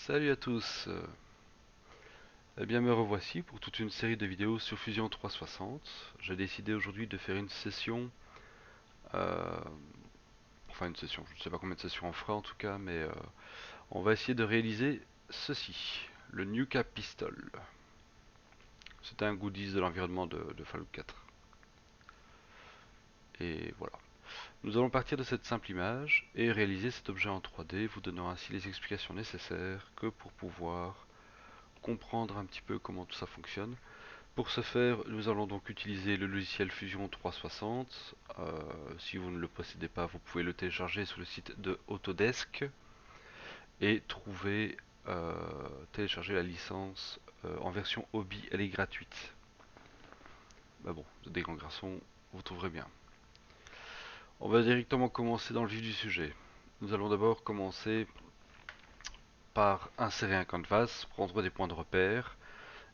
Salut à tous. Eh bien, me revoici pour toute une série de vidéos sur Fusion 360. J'ai décidé aujourd'hui de faire une session, euh, enfin une session, je ne sais pas combien de sessions on fera en tout cas, mais on va essayer de réaliser ceci, le Nuka Pistol. C'est un goodies de l'environnement de Fallout 4. Et voilà. Nous allons partir de cette simple image et réaliser cet objet en 3D, vous donnant ainsi les explications nécessaires que pour pouvoir comprendre un petit peu comment tout ça fonctionne. Pour ce faire, nous allons donc utiliser le logiciel Fusion 360. Si vous ne le possédez pas, vous pouvez le télécharger sur le site de Autodesk et euh, télécharger la licence en version hobby. Elle est gratuite. Bah bon, vous êtes des grands garçons, vous trouverez bien. On va directement commencer dans le vif du sujet. Nous allons d'abord commencer par insérer un canvas, prendre des points de repère,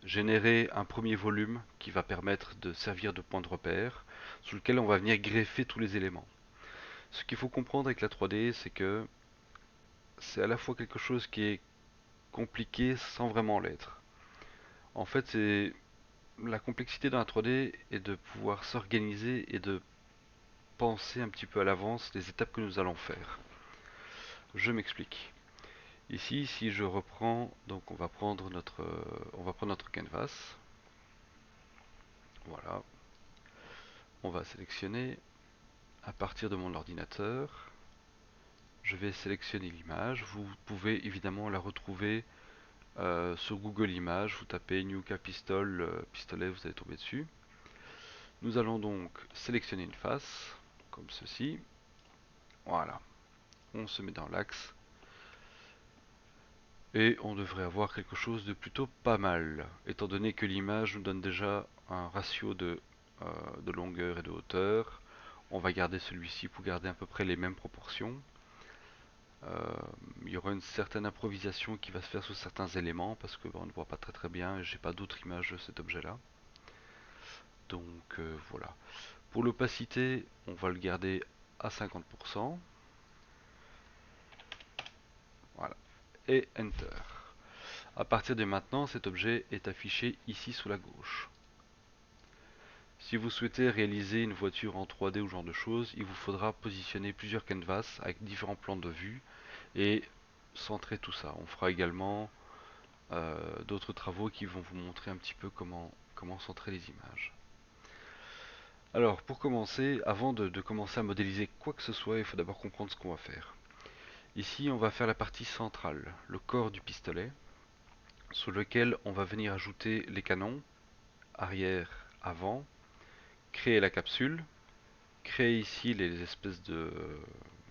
générer un premier volume qui va permettre de servir de point de repère, sur lequel on va venir greffer tous les éléments. Ce qu'il faut comprendre avec la 3D, c'est que c'est à la fois quelque chose qui est compliqué sans vraiment l'être. En fait, c'est la complexité dans la 3D est de pouvoir s'organiser et de penser un petit peu à l'avance les étapes que nous allons faire. Je m'explique. Ici, si je reprends, donc on va prendre notre canvas. Voilà. On va sélectionner à partir de mon ordinateur. Je vais sélectionner l'image. Vous pouvez évidemment la retrouver sur Google Images. Vous tapez Nuka Pistol, pistolet, vous allez tomber dessus. Nous allons donc sélectionner une face, comme ceci. Voilà. On se met dans l'axe. Et on devrait avoir quelque chose de plutôt pas mal, étant donné que l'image nous donne déjà un ratio de longueur et de hauteur. On va garder celui-ci pour garder à peu près les mêmes proportions. Euh, il y aura une certaine improvisation qui va se faire sur certains éléments parce que on ne voit pas très bien et j'ai pas d'autre image de cet objet là. Donc voilà. Pour l'opacité, on va le garder à 50%. Voilà. Et Enter. À partir de maintenant, cet objet est affiché ici sous la gauche. Si vous souhaitez réaliser une voiture en 3D ou ce genre de choses, il vous faudra positionner plusieurs canvas avec différents plans de vue et centrer tout ça. On fera également d'autres travaux qui vont vous montrer un petit peu comment centrer les images. Alors pour commencer, avant de commencer à modéliser quoi que ce soit, il faut d'abord comprendre ce qu'on va faire. Ici on va faire la partie centrale, le corps du pistolet, sur lequel on va venir ajouter les canons, arrière, avant, créer la capsule, créer ici les espèces de...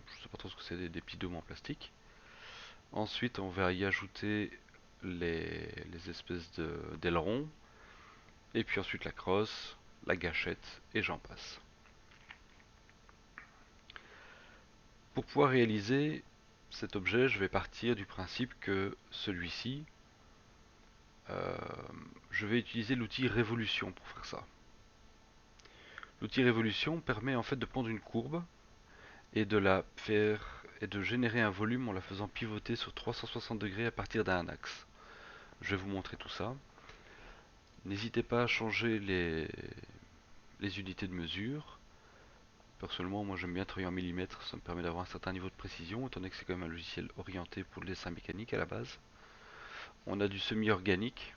je sais pas trop ce que c'est, des petits dômes en plastique. Ensuite on va y ajouter les espèces d'ailerons, et puis ensuite la crosse, la gâchette, et j'en passe. Pour pouvoir réaliser cet objet, je vais partir du principe que celui-ci, euh, je vais utiliser l'outil Révolution pour faire ça. L'outil Révolution permet en fait de prendre une courbe et de la faire et de générer un volume en la faisant pivoter sur 360 degrés à partir d'un axe. Je vais vous montrer tout ça. N'hésitez pas à changer les unités de mesure. Personnellement, moi j'aime bien travailler en millimètres, ça me permet d'avoir un certain niveau de précision, étant donné que c'est quand même un logiciel orienté pour le dessin mécanique à la base. On a du semi-organique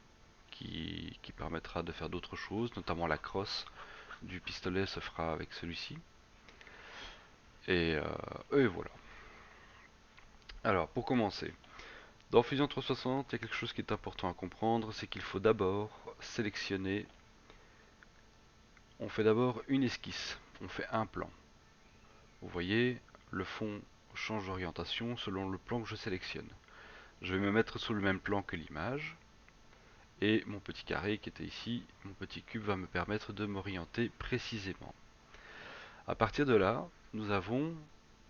qui permettra de faire d'autres choses, notamment la crosse du pistolet se fera avec celui-ci. Et voilà. Alors, pour commencer, dans Fusion 360, il y a quelque chose qui est important à comprendre, c'est qu'il faut d'abord sélectionner. On fait d'abord une esquisse, on fait un plan. Vous voyez, le fond change d'orientation selon le plan que je sélectionne. Je vais me mettre sur le même plan que l'image. Et mon petit carré qui était ici, mon petit cube va me permettre de m'orienter précisément. À partir de là, nous avons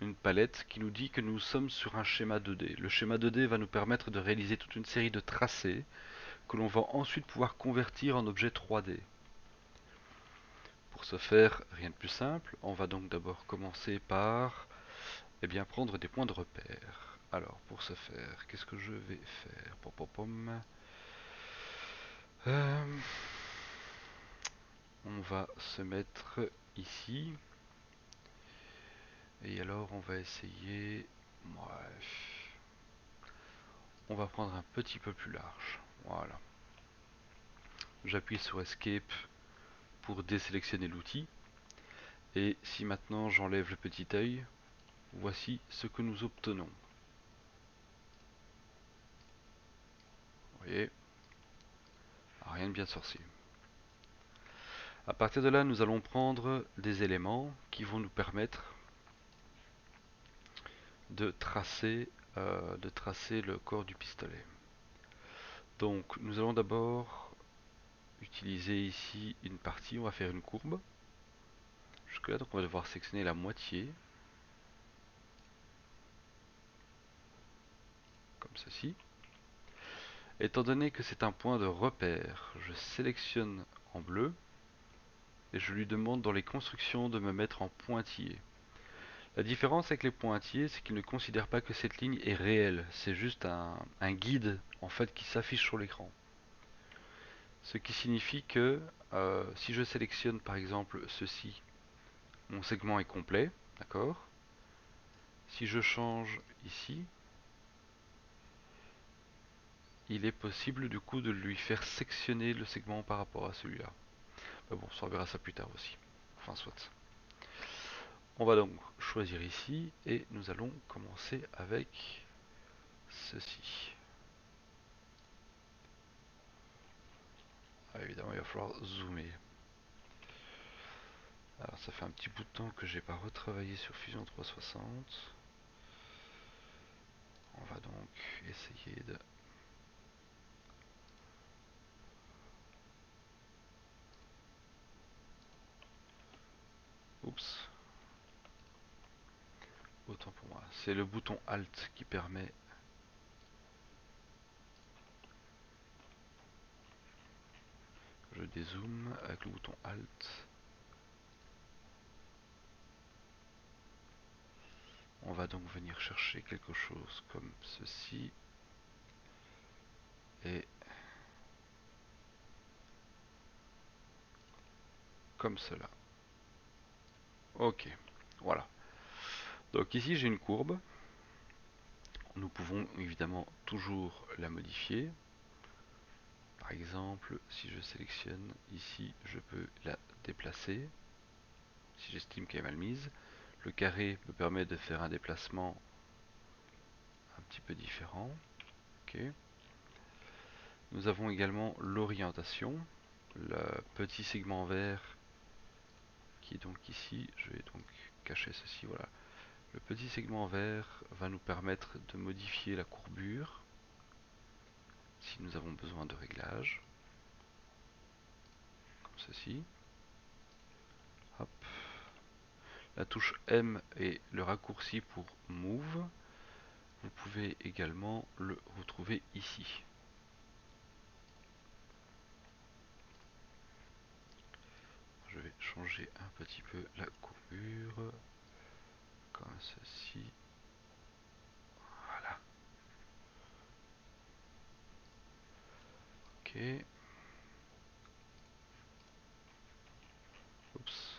une palette qui nous dit que nous sommes sur un schéma 2D. Le schéma 2D va nous permettre de réaliser toute une série de tracés que l'on va ensuite pouvoir convertir en objets 3D. Pour ce faire, rien de plus simple, on va donc d'abord commencer par prendre des points de repère. Alors, pour ce faire, qu'est-ce que je vais faire? Pom, pom, pom. Euh, on va se mettre ici. Et alors, on va essayer... Ouais. On va prendre un petit peu plus large. Voilà. J'appuie sur Escape pour désélectionner l'outil. Et si maintenant j'enlève le petit œil, voici ce que nous obtenons. Vous voyez, rien de bien sorcier. À partir de là, nous allons prendre des éléments qui vont nous permettre de tracer le corps du pistolet. Donc nous allons d'abord utiliser ici une partie, on va faire une courbe. Jusque là, donc on va devoir sectionner la moitié. Comme ceci. Étant donné que c'est un point de repère, je sélectionne en bleu et je lui demande dans les constructions de me mettre en pointillé. La différence avec les pointillés, c'est qu'ils ne considèrent pas que cette ligne est réelle, c'est juste un guide en fait qui s'affiche sur l'écran. Ce qui signifie que si je sélectionne par exemple ceci, mon segment est complet, d'accord? Si je change ici, il est possible du coup de lui faire sectionner le segment par rapport à celui-là. Mais bon, ça on verra ça plus tard aussi. Enfin, soit. On va donc choisir ici et nous allons commencer avec ceci. Ah, évidemment, il va falloir zoomer. Alors, ça fait un petit bout de temps que j'ai pas retravaillé sur Fusion 360. On va donc essayer de... Oups. Autant pour moi. C'est le bouton Alt qui permet... Je dézoome avec le bouton Alt. On va donc venir chercher quelque chose comme ceci. Et comme cela. Ok, voilà. Donc ici j'ai une courbe. Nous pouvons évidemment toujours la modifier. Par exemple, si je sélectionne ici, je peux la déplacer. Si j'estime qu'elle est mal mise. Le carré me permet de faire un déplacement un petit peu différent. Ok. Nous avons également l'orientation. Le petit segment vert qui est donc ici. Je vais donc cacher ceci. Voilà. Le petit segment vert va nous permettre de modifier la courbure si nous avons besoin de réglages. Comme ceci. Hop. La touche M est le raccourci pour Move. Vous pouvez également le retrouver ici. Je vais changer un petit peu la courbure. Comme ceci. Voilà. Ok. Oups.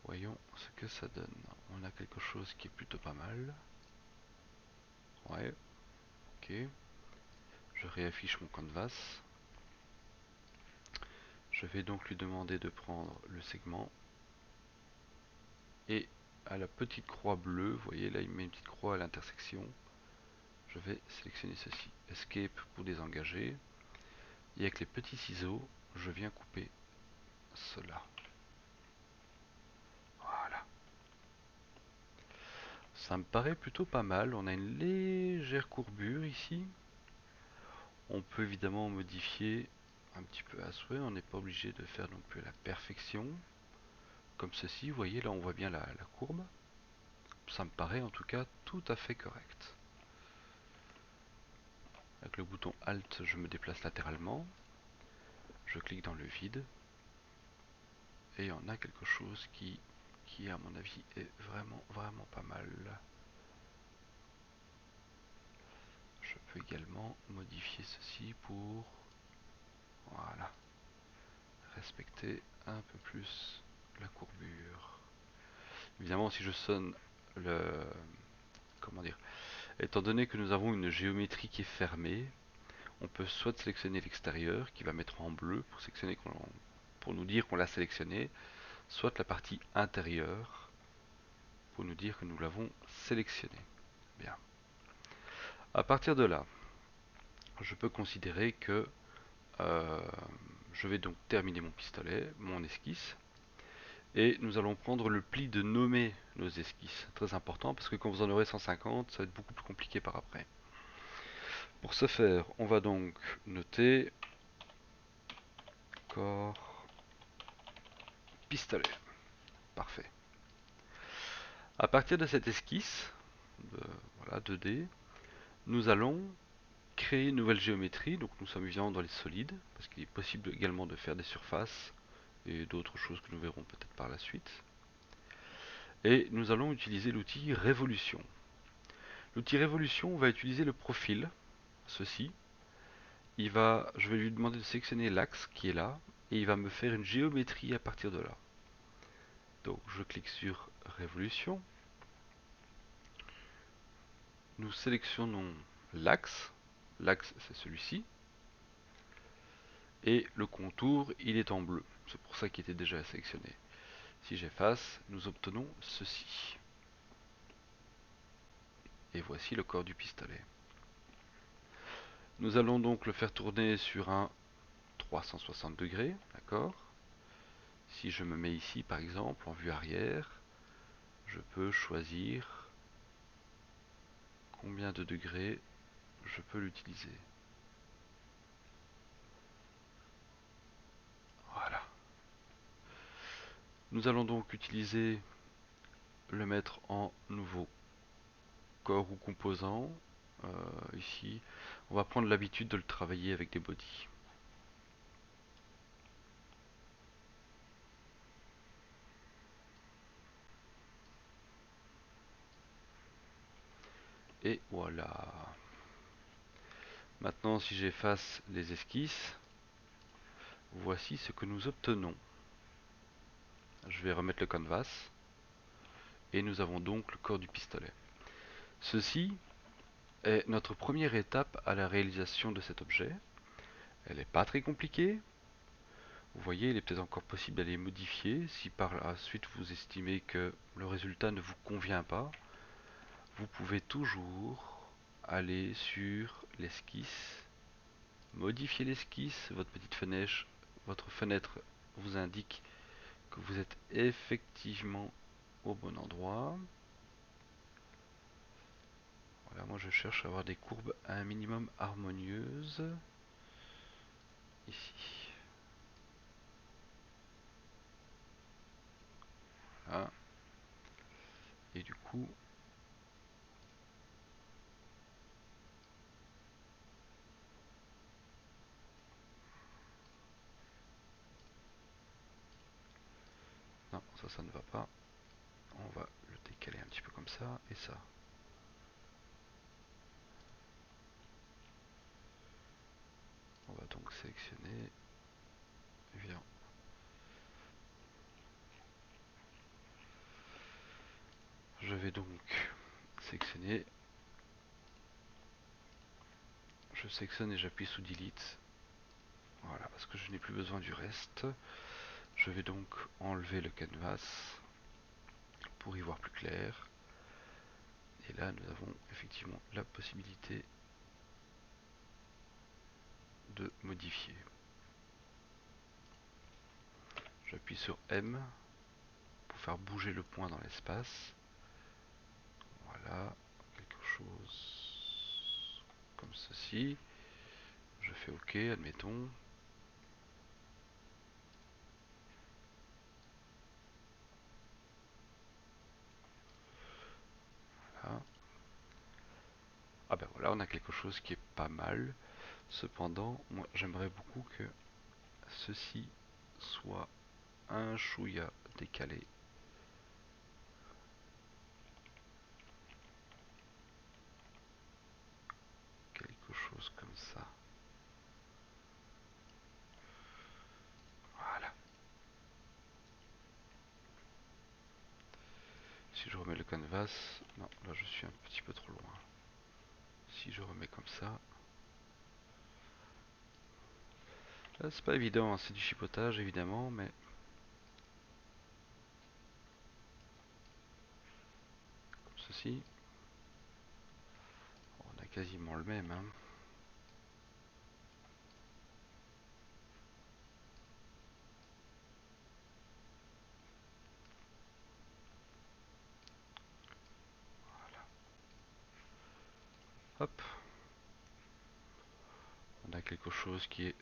Voyons ce que ça donne. On a quelque chose qui est plutôt pas mal. Ouais. Ok. Je réaffiche mon canvas. Je vais donc lui demander de prendre le segment. Et à la petite croix bleue, vous voyez là il met une petite croix à l'intersection. Je vais sélectionner ceci. Escape pour désengager. Et avec les petits ciseaux, je viens couper cela. Voilà. Ça me paraît plutôt pas mal. On a une légère courbure ici. On peut évidemment modifier un petit peu à souhait. On n'est pas obligé de faire non plus la perfection. Comme ceci, vous voyez, là on voit bien la courbe. Ça me paraît en tout cas tout à fait correct. Avec le bouton Alt, je me déplace latéralement. Je clique dans le vide. Et on a quelque chose qui à mon avis est vraiment pas mal. peut également modifier ceci pour, voilà, respecter un peu plus la courbure. Évidemment, si je sonne le, comment dire, étant donné que nous avons une géométrie qui est fermée, on peut soit sélectionner l'extérieur qui va mettre en bleu pour sélectionner pour nous dire qu'on l'a sélectionné, soit la partie intérieure pour nous dire que nous l'avons sélectionné. Bien. À partir de là, je peux considérer que je vais donc terminer mon pistolet, mon esquisse, et nous allons prendre le pli de nommer nos esquisses. Très important parce que quand vous en aurez 150, ça va être beaucoup plus compliqué par après. Pour ce faire, on va donc noter corps pistolet. Parfait. À partir de cette esquisse, voilà, 2D, nous allons créer une nouvelle géométrie. Donc nous sommes évidemment dans les solides, parce qu'il est possible également de faire des surfaces et d'autres choses que nous verrons peut-être par la suite. Et nous allons utiliser l'outil révolution. L'outil révolution va utiliser le profil, ceci. Je vais lui demander de sélectionner l'axe qui est là, et il va me faire une géométrie à partir de là. Donc je clique sur révolution. Nous sélectionnons l'axe. L'axe c'est celui-ci. Et le contour il est en bleu. C'est pour ça qu'il était déjà sélectionné. Si j'efface, nous obtenons ceci. Et voici le corps du pistolet. Nous allons donc le faire tourner sur un 360 degrés, d'accord? Si je me mets ici par exemple en vue arrière, je peux choisir combien de degrés je peux l'utiliser. Voilà. Nous allons donc le mettre en nouveau corps ou composant. Ici, on va prendre l'habitude de le travailler avec des bodies. Et voilà. Maintenant, si j'efface les esquisses, voici ce que nous obtenons. Je vais remettre le canvas. Et nous avons donc le corps du pistolet. Ceci est notre première étape à la réalisation de cet objet. Elle n'est pas très compliquée. Vous voyez, il est peut-être encore possible d'aller modifier. Si par la suite vous estimez que le résultat ne vous convient pas, vous pouvez toujours aller sur l'esquisse, modifier l'esquisse. Votre fenêtre vous indique que vous êtes effectivement au bon endroit. Voilà, moi je cherche à avoir des courbes un minimum harmonieuses. Ici. Voilà. Et du coup, non, ça ne va pas. On va le décaler un petit peu comme ça et ça. On va donc sélectionner. Évidemment. Je vais donc sélectionner. Je sélectionne et j'appuie sous Delete. Voilà, parce que je n'ai plus besoin du reste. Je vais donc enlever le canvas pour y voir plus clair. Et là, nous avons effectivement la possibilité de modifier. J'appuie sur M pour faire bouger le point dans l'espace. Voilà, quelque chose comme ceci. Je fais OK, admettons. Voilà. Ah ben voilà, on a quelque chose qui est pas mal. Cependant, moi j'aimerais beaucoup que ceci soit un chouïa décalé. Quelque chose comme ça. Voilà. Si je remets le canvas, non, là je suis un petit peu trop loin. Si je remets comme ça, là c'est pas évident, hein, c'est du chipotage évidemment, mais comme ceci, on a quasiment le même, hein. Hop, on a quelque chose qui est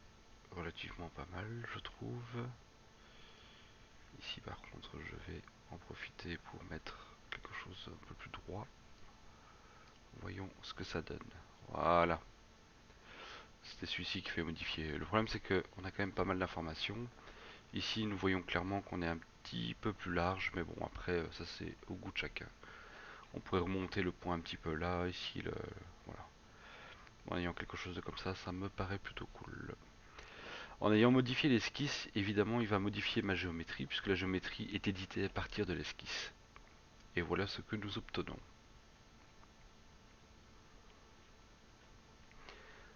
relativement pas mal, je trouve. Ici par contre, je vais en profiter pour mettre quelque chose un peu plus droit. Voyons ce que ça donne. Voilà. C'était celui-ci qui fait modifier. Le problème c'est que on a quand même pas mal d'informations. Ici nous voyons clairement qu'on est un petit peu plus large, mais bon après ça c'est au goût de chacun. On pourrait remonter le point un petit peu là, ici voilà. En ayant quelque chose de comme ça me paraît plutôt cool. En ayant modifié l'esquisse, évidemment il va modifier ma géométrie, puisque la géométrie est éditée à partir de l'esquisse. Et voilà ce que nous obtenons.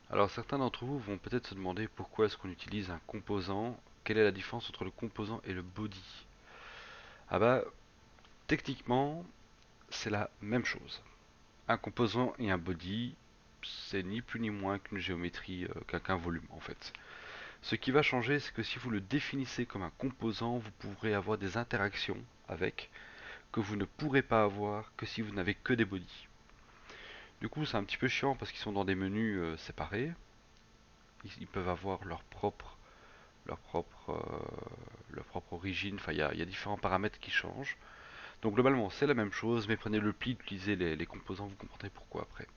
Alors certains d'entre vous vont peut-être se demander pourquoi est-ce qu'on utilise un composant, quelle est la différence entre le composant et le body. Ah bah, techniquement, c'est la même chose. Un composant et un body, c'est ni plus ni moins qu'une géométrie, qu'un volume en fait. Ce qui va changer, c'est que si vous le définissez comme un composant, vous pourrez avoir des interactions avec que vous ne pourrez pas avoir que si vous n'avez que des bodies. Du coup, c'est un petit peu chiant parce qu'ils sont dans des menus séparés. Ils peuvent avoir leur propre, leur propre origine. Enfin, il y a différents paramètres qui changent. Donc globalement, c'est la même chose, mais prenez le pli d'utiliser les composants, vous comprendrez pourquoi après.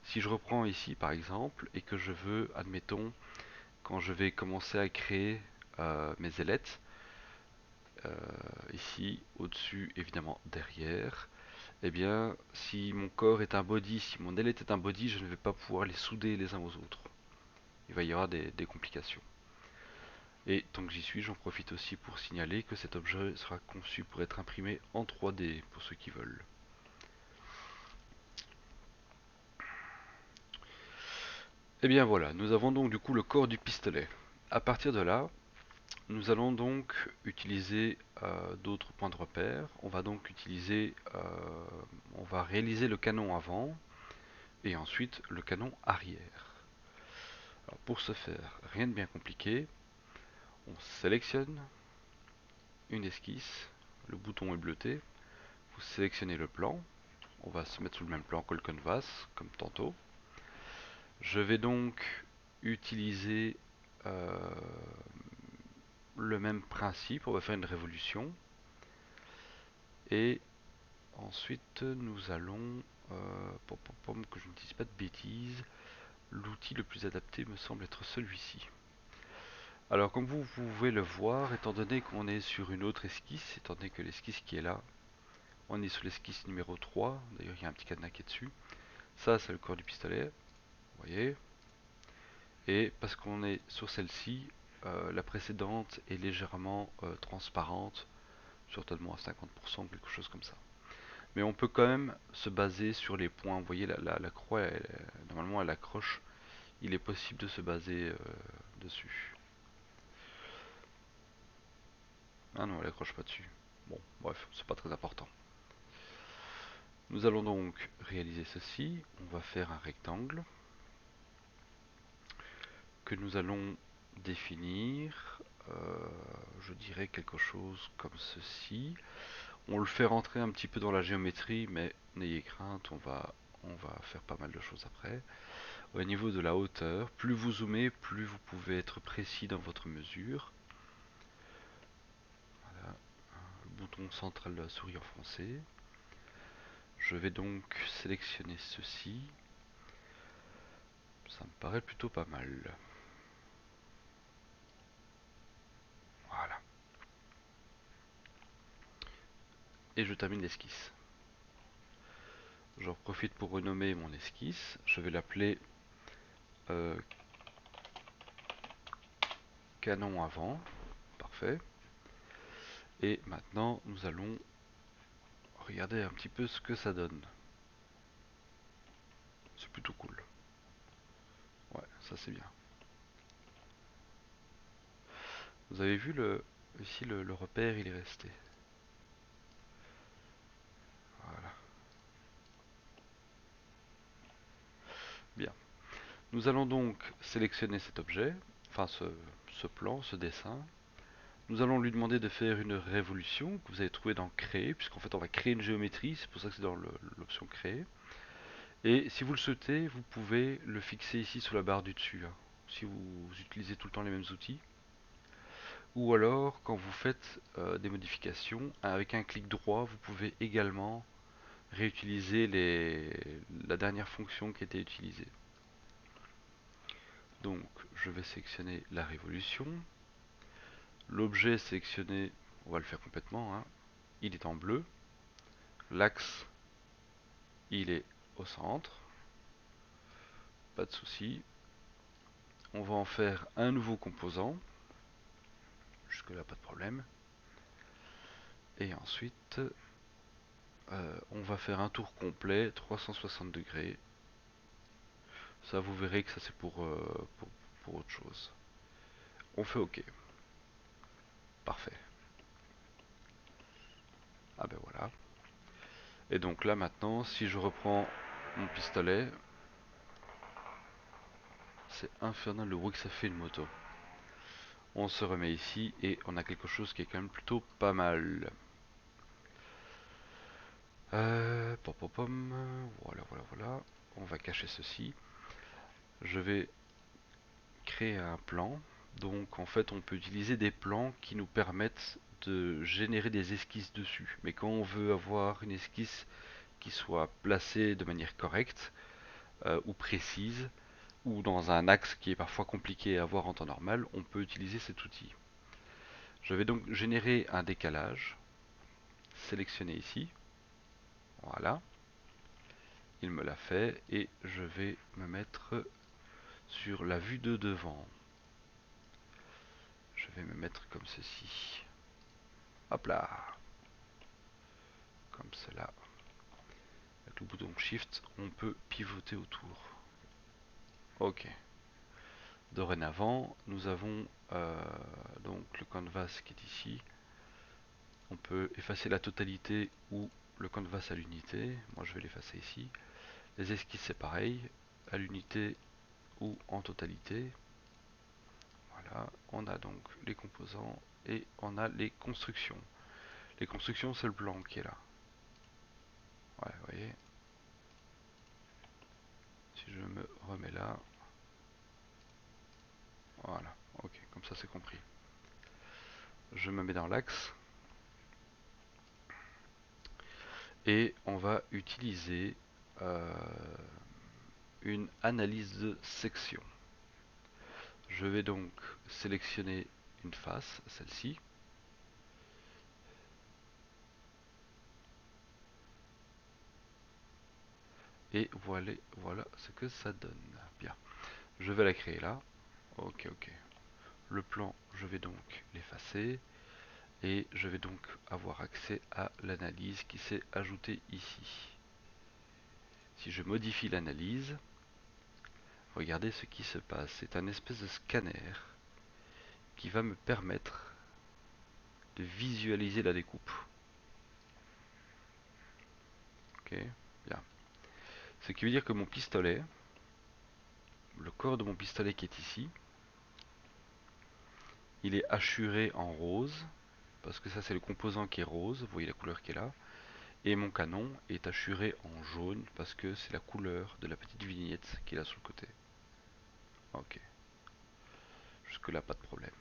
Si je reprends ici par exemple, et que je veux, admettons, quand je vais commencer à créer mes ailettes, ici, au-dessus, évidemment derrière, eh bien, si mon corps est un body, si mon ailette est un body, je ne vais pas pouvoir les souder les uns aux autres. Il va y avoir des complications. Et tant que j'y suis, j'en profite aussi pour signaler que cet objet sera conçu pour être imprimé en 3D, pour ceux qui veulent. Et bien voilà, nous avons donc du coup le corps du pistolet. À partir de là, nous allons donc utiliser d'autres points de repère. On va donc on va réaliser le canon avant et ensuite le canon arrière. Alors pour ce faire, rien de bien compliqué. On sélectionne une esquisse, le bouton est bleuté, vous sélectionnez le plan, on va se mettre sous le même plan que le canvas, comme tantôt. Je vais donc utiliser le même principe, on va faire une révolution. Et ensuite nous allons, que je ne dise pas de bêtises, l'outil le plus adapté me semble être celui-ci. Alors comme vous pouvez le voir, étant donné qu'on est sur une autre esquisse, étant donné que l'esquisse qui est là, on est sur l'esquisse numéro 3, d'ailleurs il y a un petit cadenas qui est dessus. Ça c'est le corps du pistolet, vous voyez. Et parce qu'on est sur celle-ci, la précédente est légèrement transparente, certainement à 50%, quelque chose comme ça. Mais on peut quand même se baser sur les points. Vous voyez la croix, normalement elle accroche. Il est possible de se baser dessus. Ah non, elle accroche pas dessus. Bon, bref, c'est pas très important. Nous allons donc réaliser ceci. On va faire un rectangle que nous allons définir. Je dirais quelque chose comme ceci. On le fait rentrer un petit peu dans la géométrie, mais n'ayez crainte, on va faire pas mal de choses après. Au niveau de la hauteur, plus vous zoomez, plus vous pouvez être précis dans votre mesure. Voilà, le bouton central de la souris enfoncé. Je vais donc sélectionner ceci. Ça me paraît plutôt pas mal. Voilà. Et je termine l'esquisse. J'en profite pour renommer mon esquisse. Je vais l'appeler euh, canon avant, parfait. Et maintenant nous allons regarder un petit peu ce que ça donne. C'est plutôt cool. Ouais, ça c'est bien. Vous avez vu ici le repère, il est resté. Voilà. Bien. Nous allons donc sélectionner cet objet, enfin ce plan, ce dessin. Nous allons lui demander de faire une révolution que vous avez trouvé dans créer, puisqu'en fait on va créer une géométrie, c'est pour ça que c'est dans l'option créer. Et si vous le souhaitez, vous pouvez le fixer ici sous la barre du dessus, hein, si vous utilisez tout le temps les mêmes outils. Ou alors, quand vous faites des modifications, avec un clic droit, vous pouvez également réutiliser la dernière fonction qui était utilisée. Donc, je vais sélectionner la révolution. L'objet sélectionné, on va le faire complètement, hein, il est en bleu. L'axe, il est au centre. Pas de souci. On va en faire un nouveau composant. Jusque là, pas de problème. Et ensuite, on va faire un tour complet, 360 degrés. Ça, vous verrez que ça c'est pour autre chose. On fait OK. Parfait. Ah ben voilà. Et donc là maintenant, si je reprends mon pistolet, c'est infernal le bruit que ça fait une moto. On se remet ici et on a quelque chose qui est quand même plutôt pas mal. Pom, pom, pom. Voilà, voilà, voilà. On va cacher ceci. Je vais créer un plan. Donc en fait on peut utiliser des plans qui nous permettent de générer des esquisses dessus. Mais quand on veut avoir une esquisse qui soit placée de manière correcte ou précise, ou dans un axe qui est parfois compliqué à avoir en temps normal, on peut utiliser cet outil. Je vais donc générer un décalage, sélectionner ici, voilà, il me l'a fait, et je vais me mettre sur la vue de devant. Je vais me mettre comme ceci. Hop là. Comme cela. Avec le bouton Shift, on peut pivoter autour. Ok. Dorénavant, nous avons donc le canvas qui est ici. On peut effacer la totalité ou le canvas à l'unité. Moi, je vais l'effacer ici. Les esquisses, c'est pareil, à l'unité ou en totalité. Voilà. On a donc les composants et on a les constructions. Les constructions, c'est le blanc qui est là. Ouais, vous voyez. Si je me remets là. Voilà. Ok, comme ça, c'est compris. Je me mets dans l'axe. Et on va utiliser une analyse de section. Je vais donc sélectionner une face, celle-ci. Et voilà ce que ça donne. Bien. Je vais la créer là. Ok, ok. Le plan, je vais donc l'effacer. Et je vais donc avoir accès à l'analyse qui s'est ajoutée ici. Si je modifie l'analyse, regardez ce qui se passe. C'est un espèce de scanner qui va me permettre de visualiser la découpe. Ok, bien. Ce qui veut dire que mon pistolet, le corps de mon pistolet qui est ici, il est hachuré en rose, parce que ça c'est le composant qui est rose, vous voyez la couleur qui est là, et mon canon est hachuré en jaune, parce que c'est la couleur de la petite vignette qui est là sur le côté. Ok, jusque là pas de problème.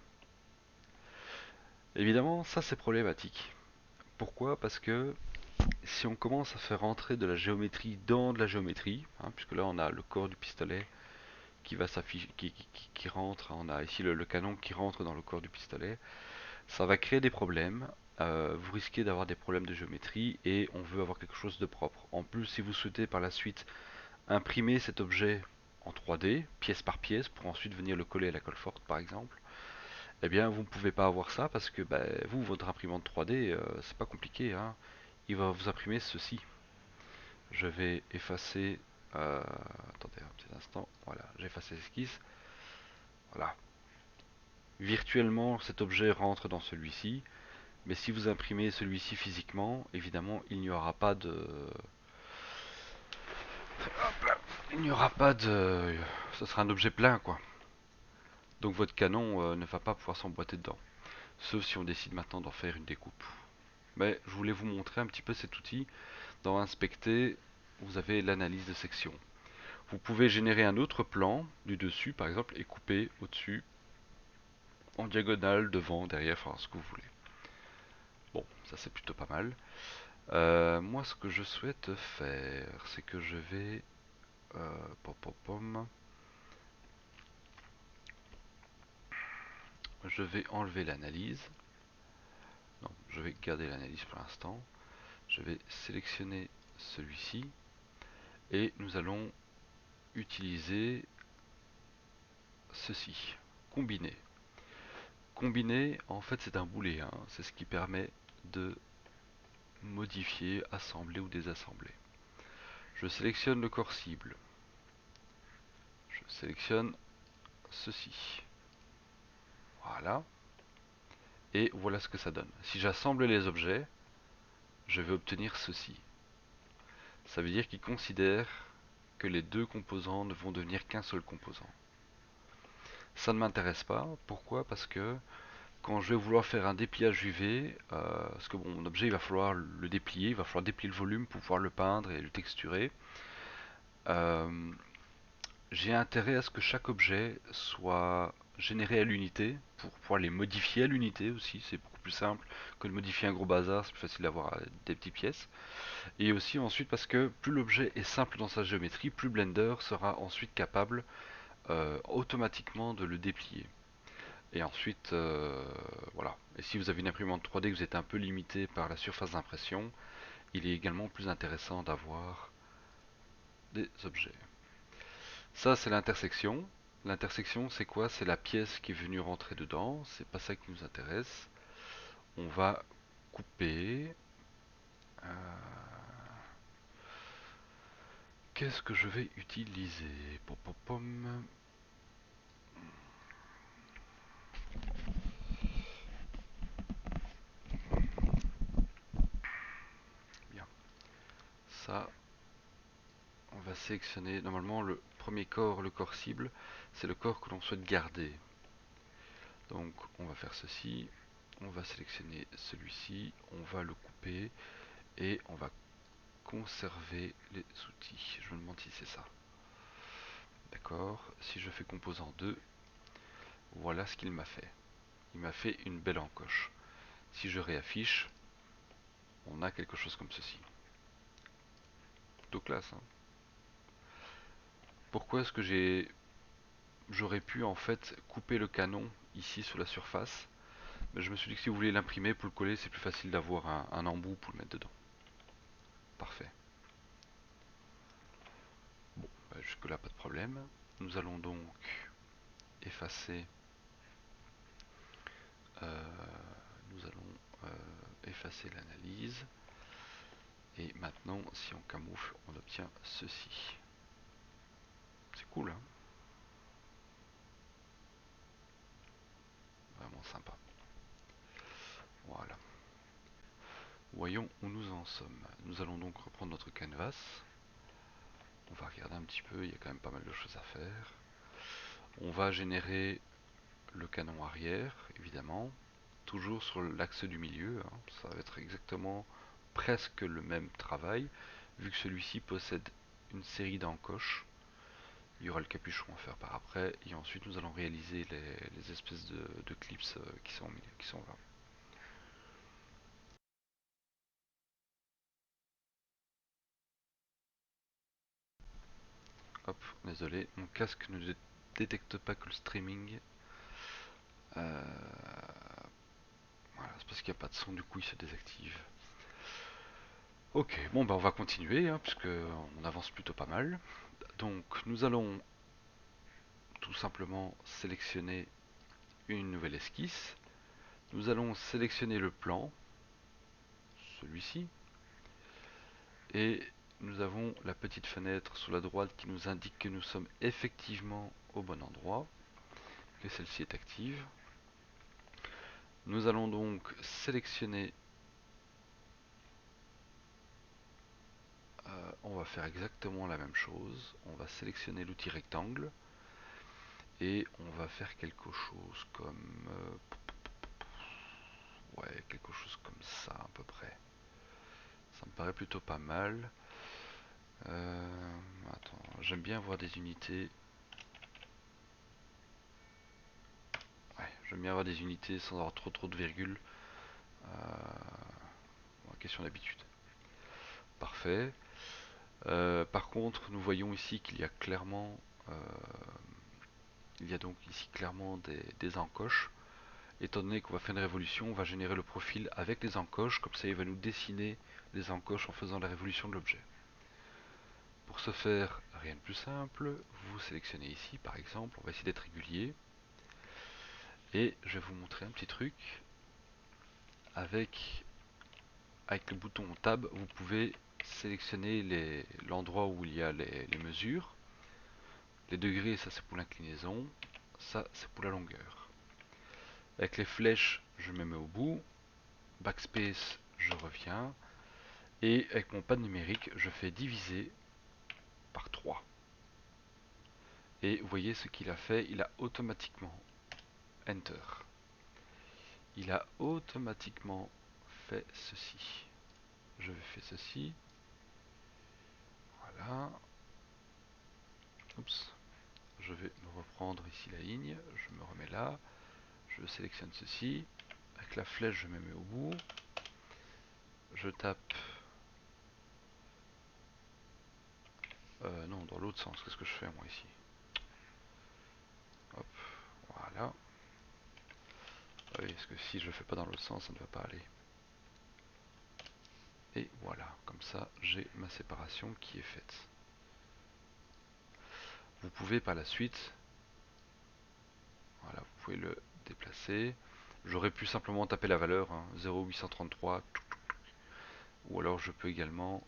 Évidemment, ça c'est problématique. Pourquoi? Parce que si on commence à faire rentrer de la géométrie dans de la géométrie, hein, puisque là on a le corps du pistolet qui va s'afficher, qui rentre, on a ici le canon qui rentre dans le corps du pistolet, ça va créer des problèmes. Vous risquez d'avoir des problèmes de géométrie et on veut avoir quelque chose de propre. En plus, si vous souhaitez par la suite imprimer cet objet en 3D, pièce par pièce, pour ensuite venir le coller à la colle forte par exemple, eh bien vous ne pouvez pas avoir ça parce que vous, votre imprimante 3D, c'est pas compliqué, hein. Il va vous imprimer ceci. Je vais effacer, attendez un petit instant, voilà, j'ai effacé l'esquisse, voilà. Virtuellement, cet objet rentre dans celui-ci, mais si vous imprimez celui-ci physiquement, évidemment, il n'y aura pas de... Hop là. Il n'y aura pas de... Ce sera un objet plein, quoi. Donc votre canon ne va pas pouvoir s'emboîter dedans. Sauf si on décide maintenant d'en faire une découpe. Mais je voulais vous montrer un petit peu cet outil. Dans Inspecter, vous avez l'analyse de section. Vous pouvez générer un autre plan du dessus, par exemple, et couper au-dessus, en diagonale, devant, derrière, enfin ce que vous voulez. Bon, ça c'est plutôt pas mal. Moi, ce que je souhaite faire, c'est que je vais... pom, pom, pom. Je vais enlever l'analyse. Non, je vais garder l'analyse pour l'instant. Je vais sélectionner celui-ci. Et nous allons utiliser ceci. Combiner. Combiner, en fait, c'est un booléen, hein. C'est ce qui permet de modifier, assembler ou désassembler. Je sélectionne le corps cible. Je sélectionne ceci. Voilà. Et voilà ce que ça donne. Si j'assemble les objets, je vais obtenir ceci. Ça veut dire qu'il considère que les deux composants ne vont devenir qu'un seul composant. Ça ne m'intéresse pas. Pourquoi? Parce que quand je vais vouloir faire un dépliage UV, parce que mon objet il va falloir le déplier, il va falloir déplier le volume pour pouvoir le peindre et le texturer. J'ai intérêt à ce que chaque objet soit généré à l'unité pour pouvoir les modifier à l'unité aussi. C'est beaucoup plus simple que de modifier un gros bazar, c'est plus facile d'avoir des petites pièces. Et aussi ensuite parce que plus l'objet est simple dans sa géométrie, plus Blender sera ensuite capable automatiquement de le déplier. Et ensuite, voilà. Et si vous avez une imprimante 3D que vous êtes un peu limité par la surface d'impression, il est également plus intéressant d'avoir des objets. Ça, c'est l'intersection. L'intersection, c'est quoi? C'est la pièce qui est venue rentrer dedans. C'est pas ça qui nous intéresse. On va couper. Euh, Qu'est-ce que je vais utiliser? Pom, pom, pom. Bien. Ça, on va sélectionner. Normalement, le premier corps, le corps cible, c'est le corps que l'on souhaite garder. Donc, on va faire ceci. On va sélectionner celui-ci. On va le couper. Et on va conserver les outils. Je me demande si c'est ça. D'accord. Si je fais composant 2, voilà ce qu'il m'a fait. Il m'a fait une belle encoche. Si je réaffiche, on a quelque chose comme ceci. Plutôt classe, hein. Pourquoi est-ce que j'aurais pu en fait couper le canon ici sur la surface? Mais je me suis dit que si vous voulez l'imprimer pour le coller, c'est plus facile d'avoir un embout pour le mettre dedans. Parfait. Bon, jusque là pas de problème. Nous allons donc effacer. euh, nous allons effacer l'analyse. Et maintenant, si on camoufle, on obtient ceci. C'est cool, hein? Vraiment sympa. Voilà. Voyons où nous en sommes. Nous allons donc reprendre notre canvas. On va regarder un petit peu, il y a quand même pas mal de choses à faire. On va générer le canon arrière, évidemment. Toujours sur l'axe du milieu, hein. Ça va être exactement presque le même travail, vu que celui-ci possède une série d'encoches. Il y aura le capuchon à faire par après, et ensuite nous allons réaliser les espèces de clips qui sont là. Hop, désolé, mon casque ne détecte pas que le streaming. Euh, voilà, c'est parce qu'il n'y a pas de son, du coup il se désactive. Ok, bon bah on va continuer, hein, puisque on avance plutôt pas mal. Donc nous allons tout simplement sélectionner une nouvelle esquisse. Nous allons sélectionner le plan, celui-ci, et nous avons la petite fenêtre sur la droite qui nous indique que nous sommes effectivement au bon endroit, que celle-ci est active. Nous allons donc sélectionner, on va faire exactement la même chose, on va sélectionner l'outil rectangle, et on va faire quelque chose comme ouais, quelque chose comme ça à peu près. Ça me paraît plutôt pas mal. Attends, j'aime bien avoir des unités. Ouais, j'aime bien avoir des unités sans avoir trop de virgules. Question d'habitude. Parfait. Par contre, nous voyons ici qu'il y a clairement, il y a donc ici clairement des encoches. Étant donné qu'on va faire une révolution, on va générer le profil avec les encoches, comme ça il va nous dessiner les encoches en faisant la révolution de l'objet. Pour ce faire, rien de plus simple, vous sélectionnez ici par exemple, on va essayer d'être régulier, et je vais vous montrer un petit truc. Avec le bouton Tab, vous pouvez sélectionner l'endroit où il y a les mesures. Les degrés, ça c'est pour l'inclinaison, ça c'est pour la longueur. Avec les flèches, je me mets au bout, backspace, je reviens, et avec mon pad numérique, je fais diviser par 3. Et vous voyez ce qu'il a fait, il a automatiquement Enter. Il a automatiquement fait ceci. Je fais ceci. Voilà. Oups. Je vais me reprendre ici la ligne. Je me remets là. Je sélectionne ceci. Avec la flèche, je me mets au bout. Je tape. Non, dans l'autre sens. Qu'est-ce que je fais moi ici? Hop. Voilà. Oui, parce que si je le fais pas dans l'autre sens, ça ne va pas aller. Et voilà. Comme ça, j'ai ma séparation qui est faite. Vous pouvez par la suite, voilà, vous pouvez le déplacer. J'aurais pu simplement taper la valeur, hein, 0,833, ou alors je peux également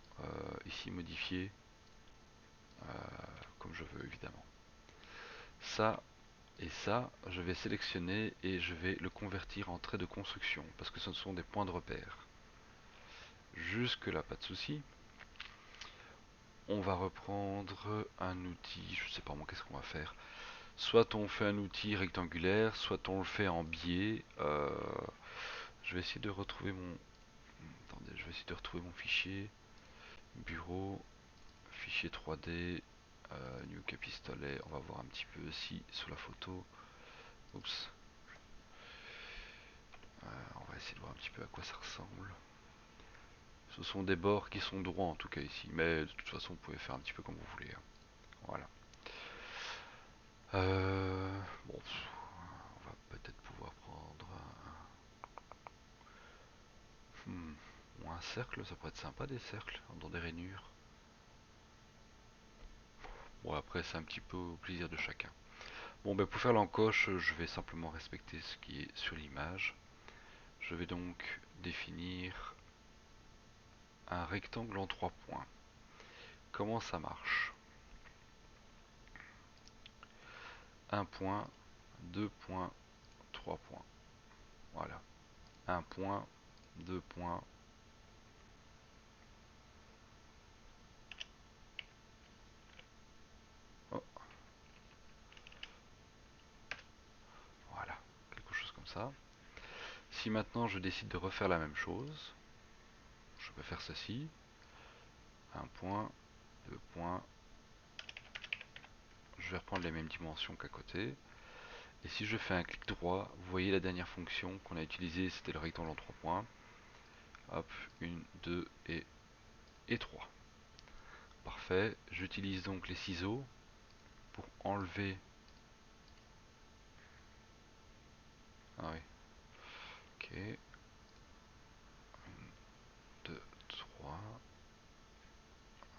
ici modifier comme je veux évidemment. Ça et ça, je vais sélectionner et je vais le convertir en trait de construction parce que ce sont des points de repère. Jusque là, pas de souci. On va reprendre un outil, je sais pas moi, qu'est-ce qu'on va faire? Soit on fait un outil rectangulaire, soit on le fait en biais. Je vais essayer de retrouver mon... Attendez, je vais essayer de retrouver mon fichier. Bureau, fichier 3D, New Capistolet. On va voir un petit peu aussi sur la photo. Oups. On va essayer de voir un petit peu à quoi ça ressemble. Ce sont des bords qui sont droits en tout cas ici. Mais de toute façon, vous pouvez faire un petit peu comme vous voulez. Voilà. Bon, on va peut-être pouvoir prendre un cercle, ça pourrait être sympa des cercles dans des rainures. Bon après c'est un petit peu au plaisir de chacun. Bon ben pour faire l'encoche, je vais simplement respecter ce qui est sur l'image. Je vais donc définir un rectangle en 3 points. Comment ça marche? 1 point, 2 points, 3 points. Voilà. 1 point, 2 points. Oh. Voilà, quelque chose comme ça. Si maintenant je décide de refaire la même chose, je peux faire ceci. 1 point, 2 points. Je vais reprendre les mêmes dimensions qu'à côté. Et si je fais un clic droit, vous voyez la dernière fonction qu'on a utilisée, c'était le rectangle en 3 points. Hop, 1, 2 et 3. Parfait. J'utilise donc les ciseaux pour enlever. Ah oui. Ok. 1, 2, 3.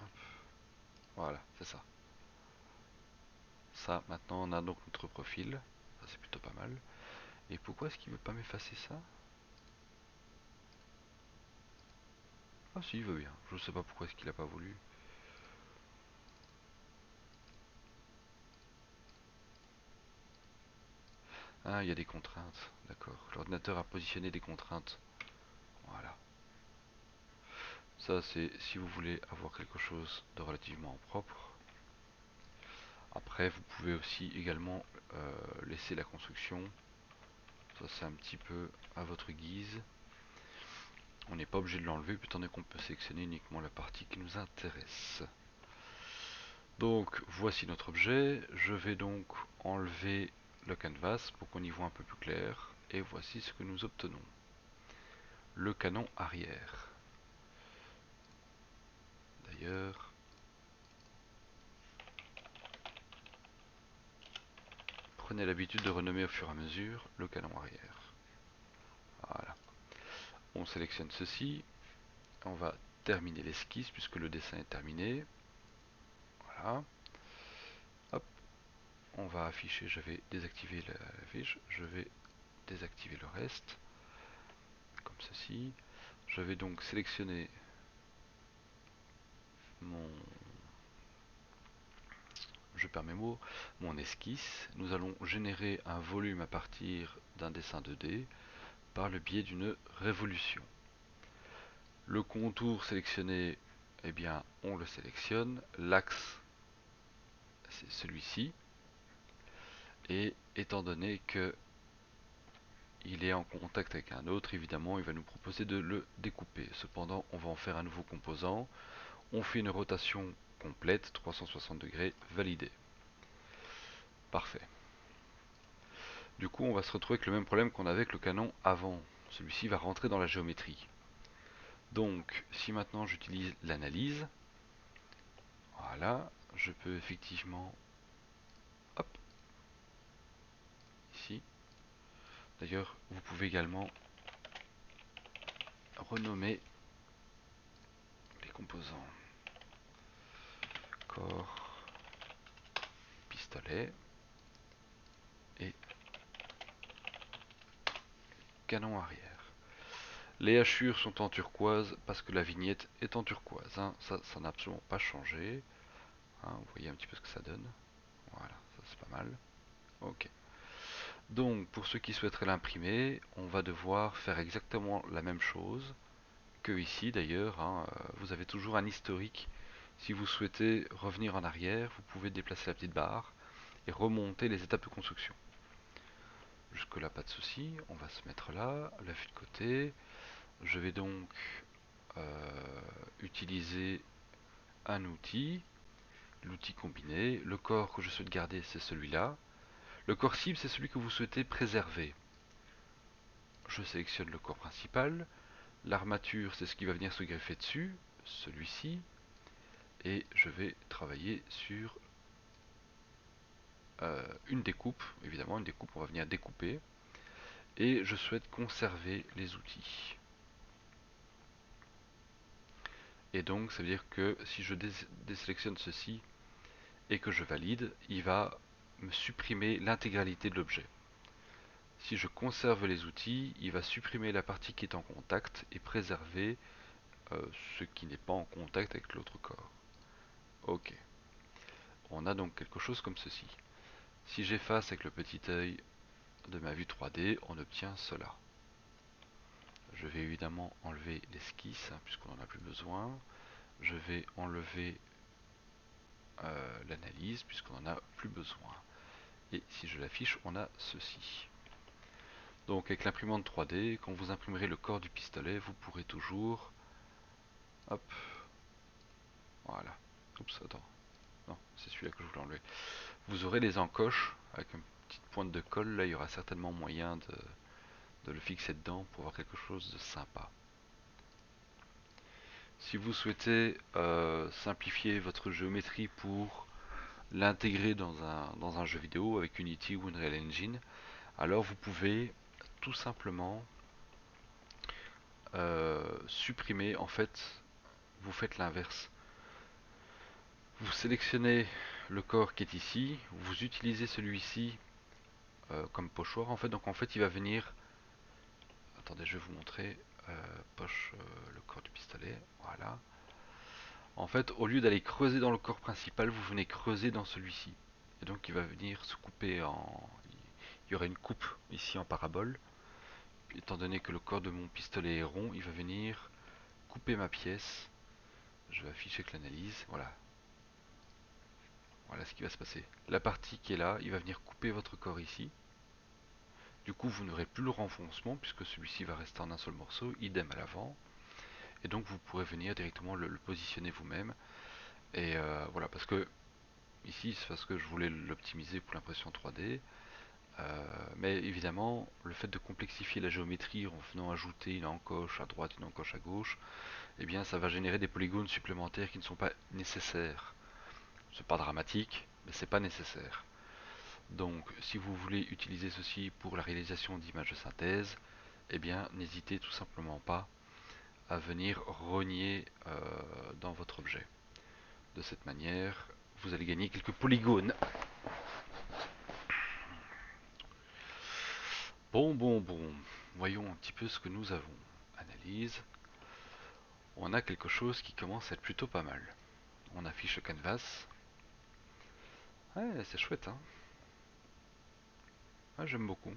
Hop. Voilà, c'est ça. ça, maintenant on a donc notre profil. Ça c'est plutôt pas mal. Et pourquoi est-ce qu'il veut pas m'effacer ça? Ah si, il veut bien. Je sais pas pourquoi est-ce qu'il a pas voulu. Ah, il y a des contraintes. D'accord. L'ordinateur a positionné des contraintes. Voilà. Ça, c'est si vous voulez avoir quelque chose de relativement propre. Après, vous pouvez aussi également laisser la construction. Ça, c'est un petit peu à votre guise. On n'est pas obligé de l'enlever, étant donné qu'on peut sélectionner uniquement la partie qui nous intéresse. Donc, voici notre objet. Je vais donc enlever le canvas pour qu'on y voit un peu plus clair. Et voici ce que nous obtenons. Le canon arrière. D'ailleurs, prenez l'habitude de renommer au fur et à mesure le canon arrière. Voilà. On sélectionne ceci. On va terminer l'esquisse puisque le dessin est terminé. Voilà. Hop. On va afficher, je vais désactiver la fiche. Je vais désactiver le reste. Comme ceci. Je vais donc sélectionner mon... Je perds mes mots. Mon esquisse. Nous allons générer un volume à partir d'un dessin 2D par le biais d'une révolution. Le contour sélectionné, eh bien, on le sélectionne. L'axe, c'est celui-ci. Et étant donné que il est en contact avec un autre, évidemment, il va nous proposer de le découper. Cependant, on va en faire un nouveau composant. On fait une rotation complète, 360 degrés, validé. Parfait. Du coup, on va se retrouver avec le même problème qu'on avait avec le canon avant. Celui-ci va rentrer dans la géométrie. Donc, si maintenant j'utilise l'analyse, voilà, je peux effectivement, hop, ici. D'ailleurs, vous pouvez également renommer les composants. Corps, pistolet et canon arrière. Les hachures sont en turquoise parce que la vignette est en turquoise. Hein. Ça n'a absolument pas changé. Hein, vous voyez un petit peu ce que ça donne. Voilà, ça c'est pas mal. Ok. Donc, pour ceux qui souhaiteraient l'imprimer, on va devoir faire exactement la même chose que ici d'ailleurs. Hein. Vous avez toujours un historique. Si vous souhaitez revenir en arrière, vous pouvez déplacer la petite barre et remonter les étapes de construction. Jusque là, pas de souci. On va se mettre là, la vue de côté. Je vais donc utiliser un outil, l'outil combiné. Le corps que je souhaite garder, c'est celui-là. Le corps cible, c'est celui que vous souhaitez préserver. Je sélectionne le corps principal. L'armature, c'est ce qui va venir se greffer dessus, celui-ci. Et je vais travailler sur une découpe. Évidemment, une découpe, on va venir découper. Et je souhaite conserver les outils. Et donc, ça veut dire que si je désélectionne ceci et que je valide, il va me supprimer l'intégralité de l'objet. Si je conserve les outils, il va supprimer la partie qui est en contact et préserver ce qui n'est pas en contact avec l'autre corps. Ok. On a donc quelque chose comme ceci. Si j'efface avec le petit œil de ma vue 3D, on obtient cela. Je vais évidemment enlever l'esquisse, hein, puisqu'on n'en a plus besoin. Je vais enlever l'analyse, puisqu'on n'en a plus besoin. Et si je l'affiche, on a ceci. Donc avec l'imprimante 3D, quand vous imprimerez le corps du pistolet, vous pourrez toujours... Hop. Voilà. Oups, attends. Non, c'est celui-là que je voulais enlever. Vous aurez les encoches avec une petite pointe de colle. Là, il y aura certainement moyen de le fixer dedans pour avoir quelque chose de sympa. Si vous souhaitez simplifier votre géométrie pour l'intégrer dans un jeu vidéo avec Unity ou Unreal Engine, alors vous pouvez tout simplement supprimer, en fait, vous faites l'inverse. Vous sélectionnez le corps qui est ici, vous utilisez celui-ci comme pochoir en fait. Donc en fait il va venir, attendez je vais vous montrer, poche le corps du pistolet, voilà. En fait au lieu d'aller creuser dans le corps principal, vous venez creuser dans celui-ci. Et donc il va venir se couper en... Il y aura une coupe ici en parabole. Étant donné que le corps de mon pistolet est rond, il va venir couper ma pièce. Je vais afficher que l'analyse, voilà. Voilà ce qui va se passer. La partie qui est là, il va venir couper votre corps ici. Du coup, vous n'aurez plus le renfoncement puisque celui-ci va rester en un seul morceau, idem à l'avant. Et donc, vous pourrez venir directement le positionner vous-même. Et voilà, parce que ici, c'est parce que je voulais l'optimiser pour l'impression 3D. Mais évidemment, le fait de complexifier la géométrie en venant ajouter une encoche à droite, une encoche à gauche, eh bien, ça va générer des polygones supplémentaires qui ne sont pas nécessaires. C'est pas dramatique, mais c'est pas nécessaire. Donc, si vous voulez utiliser ceci pour la réalisation d'images de synthèse, eh bien, n'hésitez tout simplement pas à venir rogner dans votre objet. De cette manière, vous allez gagner quelques polygones. Bon. Voyons un petit peu ce que nous avons. Analyse. On a quelque chose qui commence à être plutôt pas mal. On affiche le canvas. Ouais, c'est chouette, hein. Ouais, j'aime beaucoup.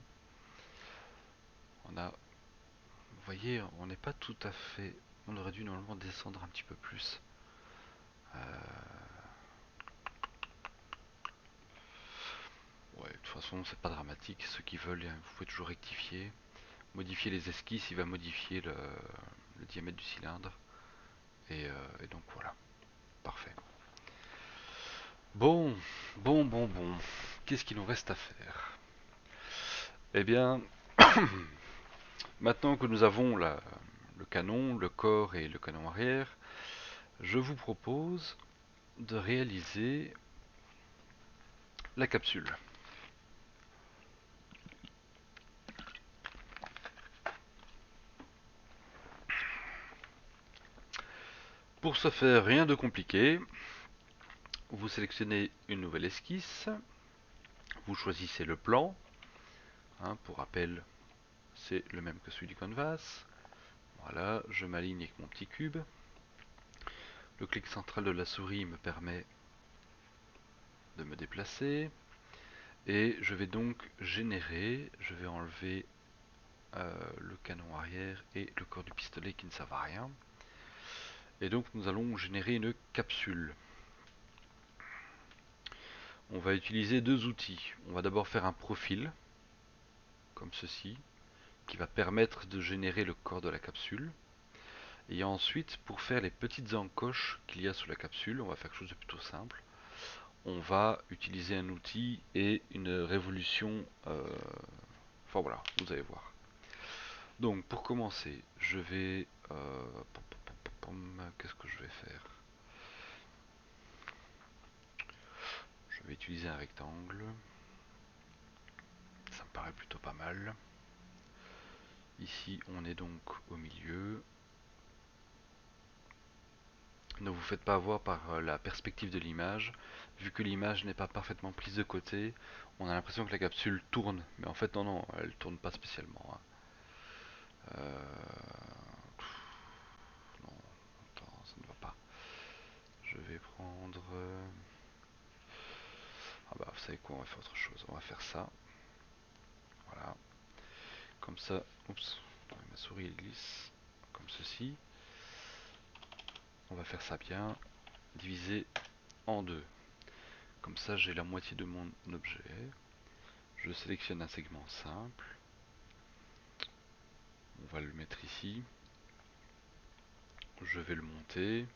On a... Vous voyez, on n'est pas tout à fait... On aurait dû normalement descendre un petit peu plus. Ouais, de toute façon, c'est pas dramatique. Ceux qui veulent, vous pouvez toujours rectifier. Modifier les esquisses, il va modifier le diamètre du cylindre. Et donc voilà, parfait. Bon. Qu'est-ce qu'il nous reste à faire? Eh bien, maintenant que nous avons le canon, le corps et le canon arrière, je vous propose de réaliser la capsule. Pour ce faire, rien de compliqué. Vous sélectionnez une nouvelle esquisse, vous choisissez le plan, hein, pour rappel, c'est le même que celui du canvas. Voilà, je m'aligne avec mon petit cube. Le clic central de la souris me permet de me déplacer. Et je vais donc générer, je vais enlever le canon arrière et le corps du pistolet qui ne servent à rien. Et donc nous allons générer une capsule. On va utiliser deux outils. On va d'abord faire un profil, comme ceci, qui va permettre de générer le corps de la capsule. Et ensuite, pour faire les petites encoches qu'il y a sous la capsule, on va faire quelque chose de plutôt simple. On va utiliser un outil et une révolution. Enfin voilà, vous allez voir. Donc pour commencer, je vais... qu'est-ce que je vais faire? Je vais utiliser un rectangle. Ça me paraît plutôt pas mal. Ici, on est donc au milieu. Ne vous faites pas avoir par la perspective de l'image. Vu que l'image n'est pas parfaitement prise de côté, on a l'impression que la capsule tourne. Mais en fait, non, elle tourne pas spécialement, hein. Non, attends, ça ne va pas. Je vais prendre... Ah bah, vous savez quoi, on va faire autre chose. On va faire ça. Voilà. Comme ça, oups, ma souris glisse comme ceci. On va faire ça bien, divisé en deux. Comme ça, j'ai la moitié de mon objet. Je sélectionne un segment simple. On va le mettre ici. Je vais le monter.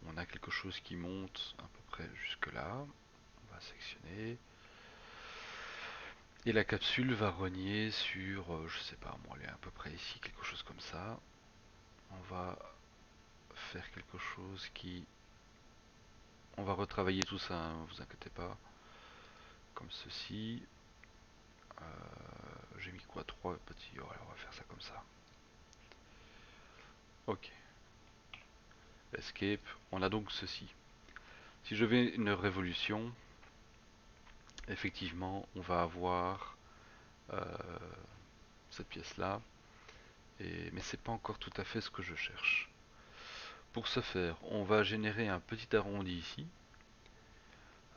On a quelque chose qui monte à peu près jusque là. On va sélectionner. Et la capsule va rogner sur, je sais pas, moi, elle est à peu près ici, quelque chose comme ça. On va faire quelque chose qui... On va retravailler tout ça, hein, vous inquiétez pas. Comme ceci. J'ai mis quoi? Trois petits. Voilà, on va faire ça comme ça. Ok. Escape. On a donc ceci. Si je fais une révolution, effectivement, on va avoir euh, cette pièce-là, mais c'est pas encore tout à fait ce que je cherche. Pour ce faire, on va générer un petit arrondi ici.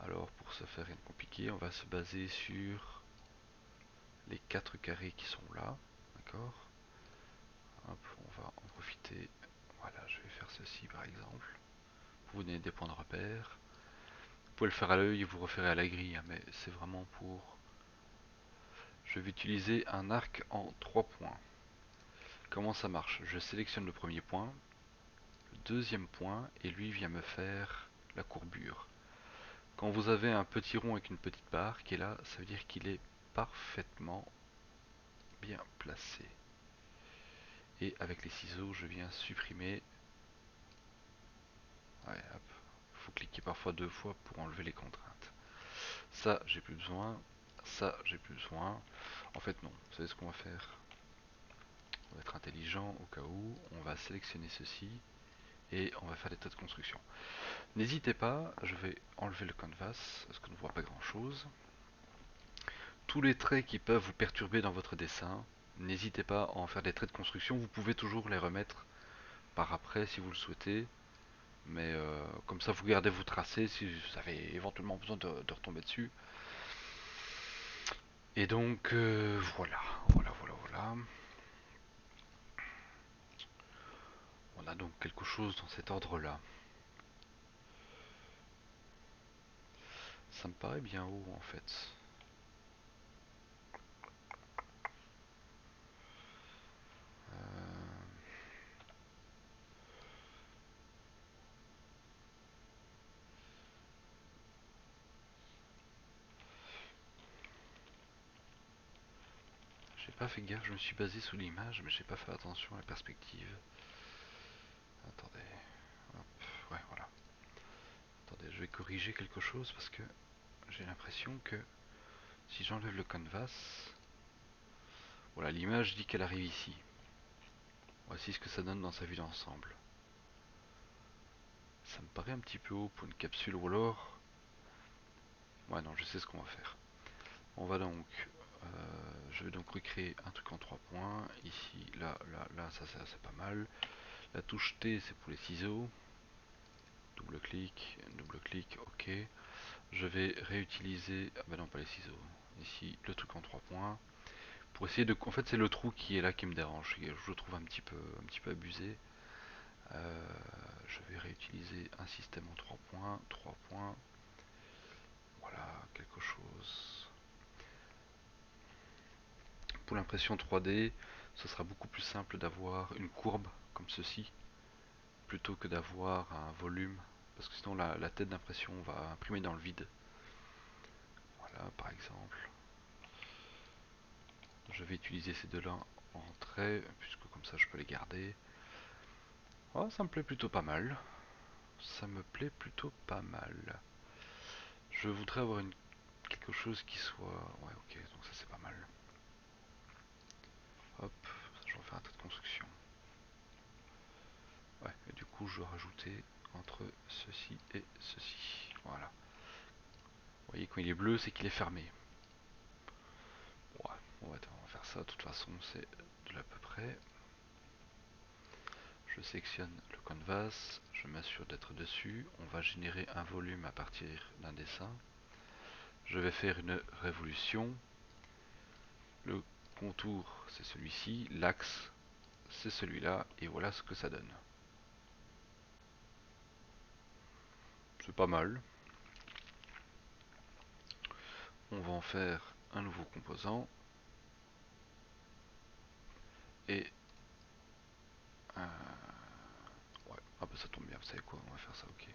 Alors pour ce faire, rien de compliqué, on va se baser sur les 4 carrés qui sont là, d'accord. Hop, on va en profiter. Voilà, je vais faire ceci par exemple. Pour vous donner des points de repère. Vous pouvez le faire à l'œil et vous referez à la grille, hein, mais c'est vraiment pour... Je vais utiliser un arc en 3 points. Comment ça marche? Je sélectionne le premier point, le deuxième point, et lui vient me faire la courbure. Quand vous avez un petit rond avec une petite barre qui est là, ça veut dire qu'il est parfaitement bien placé. Et avec les ciseaux, je viens supprimer. Ouais, hop. Il faut cliquer parfois 2 fois pour enlever les contraintes. Ça, j'ai plus besoin. Ça, j'ai plus besoin. En fait, non. Vous savez ce qu'on va faire? On va être intelligent au cas où. On va sélectionner ceci et on va faire des traits de construction. N'hésitez pas, je vais enlever le canvas parce qu'on ne voit pas grand chose. Tous les traits qui peuvent vous perturber dans votre dessin, n'hésitez pas à en faire des traits de construction. Vous pouvez toujours les remettre par après si vous le souhaitez. Mais comme ça vous gardez vos tracés si vous avez éventuellement besoin de retomber dessus. Et donc voilà. On a donc quelque chose dans cet ordre là. Ça me paraît bien haut en fait. J'ai pas fait gaffe, je me suis basé sous l'image mais j'ai pas fait attention à la perspective. Attendez. Hop, ouais voilà. Attendez, je vais corriger quelque chose parce que j'ai l'impression que si j'enlève le canvas, voilà, l'image dit qu'elle arrive ici. Voici ce que ça donne dans sa vue d'ensemble. Ça me paraît un petit peu haut pour une capsule ou alors... Ouais non, je sais ce qu'on va faire. On va donc... je vais donc recréer un truc en 3 points. Ici, là, là, ça c'est pas mal. La touche T c'est pour les ciseaux. Double clic, ok. Je vais réutiliser... Ah bah non, pas les ciseaux. Ici, le truc en 3 points. Pour essayer de... En fait, c'est le trou qui est là qui me dérange. Je le trouve un petit peu abusé. Je vais réutiliser un système en 3 points. 3 points. Voilà, quelque chose. Pour l'impression 3D, ce sera beaucoup plus simple d'avoir une courbe comme ceci, plutôt que d'avoir un volume. Parce que sinon, la tête d'impression va imprimer dans le vide. Voilà, par exemple. Je vais utiliser ces deux-là en trait, puisque comme ça je peux les garder. Oh, ça me plaît plutôt pas mal. Ça me plaît plutôt pas mal. Je voudrais avoir quelque chose qui soit... Ouais, ok, donc ça c'est pas mal. Hop, je vais faire un trait de construction. Ouais, et du coup je dois rajouter entre ceci et ceci. Voilà. Vous voyez, quand il est bleu, c'est qu'il est fermé. Ouais, on va faire ça. De toute façon, c'est de l'à peu près. Je sélectionne le canvas, je m'assure d'être dessus. On va générer un volume à partir d'un dessin. Je vais faire une révolution. Le contour, c'est celui-ci. L'axe, c'est celui-là. Et voilà ce que ça donne. C'est pas mal. On va en faire un nouveau composant. Et... ouais, ah bah ça tombe bien, vous savez quoi, on va faire ça, ok.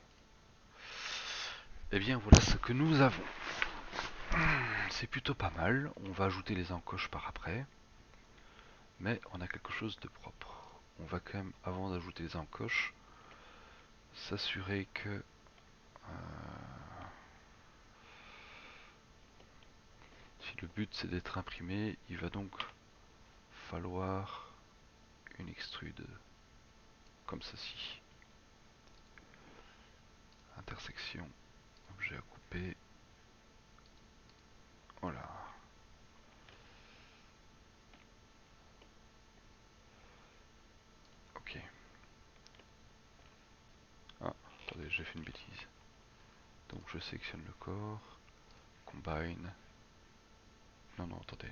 Et bien voilà ce que nous avons. C'est plutôt pas mal. On va ajouter les encoches par après. Mais on a quelque chose de propre. On va quand même, avant d'ajouter les encoches, s'assurer que si le but c'est d'être imprimé, il va donc falloir une extrude comme ceci. Intersection objet à couper. Voilà. Ok. Ah, attendez, j'ai fait une bêtise. Donc je sélectionne le corps. Combine. Non, non, attendez.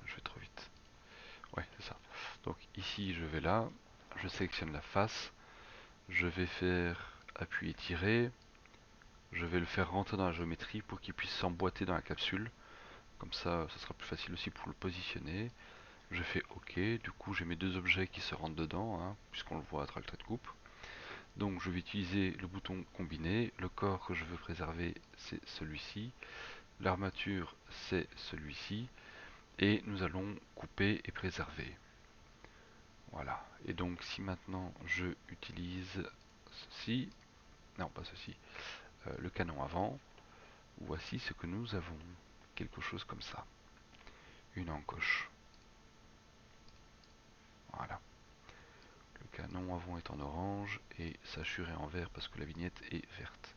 Je vais trop vite. Ouais, c'est ça. Donc ici, je vais là. Je sélectionne la face. Je vais faire appuyer tirer. Je vais le faire rentrer dans la géométrie pour qu'il puisse s'emboîter dans la capsule. Comme ça sera plus facile aussi pour le positionner. Je fais OK. Du coup, j'ai mes deux objets qui se rentrent dedans, hein, puisqu'on le voit à travers le trait de coupe. Donc, je vais utiliser le bouton combiner. Le corps que je veux préserver, c'est celui-ci. L'armature, c'est celui-ci. Et nous allons couper et préserver. Voilà. Et donc, si maintenant je utilise ceci, non pas ceci, le canon avant, voici ce que nous avons. Quelque chose comme ça. Une encoche. Voilà. Le canon avant est en orange et sa chure est en vert parce que la vignette est verte.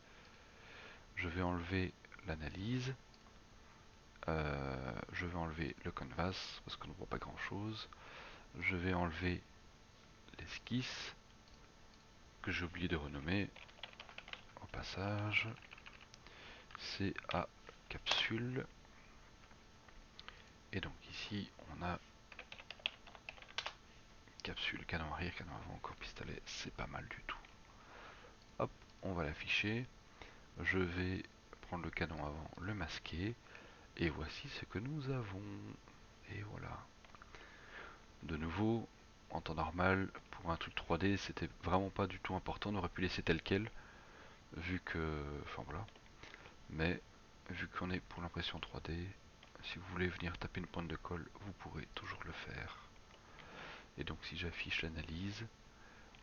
Je vais enlever l'analyse. Je vais enlever le canvas parce qu'on ne voit pas grand chose. Je vais enlever l'esquisse que j'ai oublié de renommer au passage. C'est à capsule. Et donc ici on a capsule, canon arrière, canon avant, encore pistolet, c'est pas mal du tout. Hop, on va l'afficher. Je vais prendre le canon avant, le masquer. Et voici ce que nous avons. Et voilà. De nouveau, en temps normal, pour un truc 3D, c'était vraiment pas du tout important. On aurait pu laisser tel quel, vu que... Enfin voilà. Mais, vu qu'on est pour l'impression 3D, si vous voulez venir taper une pointe de colle, vous pourrez toujours le faire. Et donc si j'affiche l'analyse,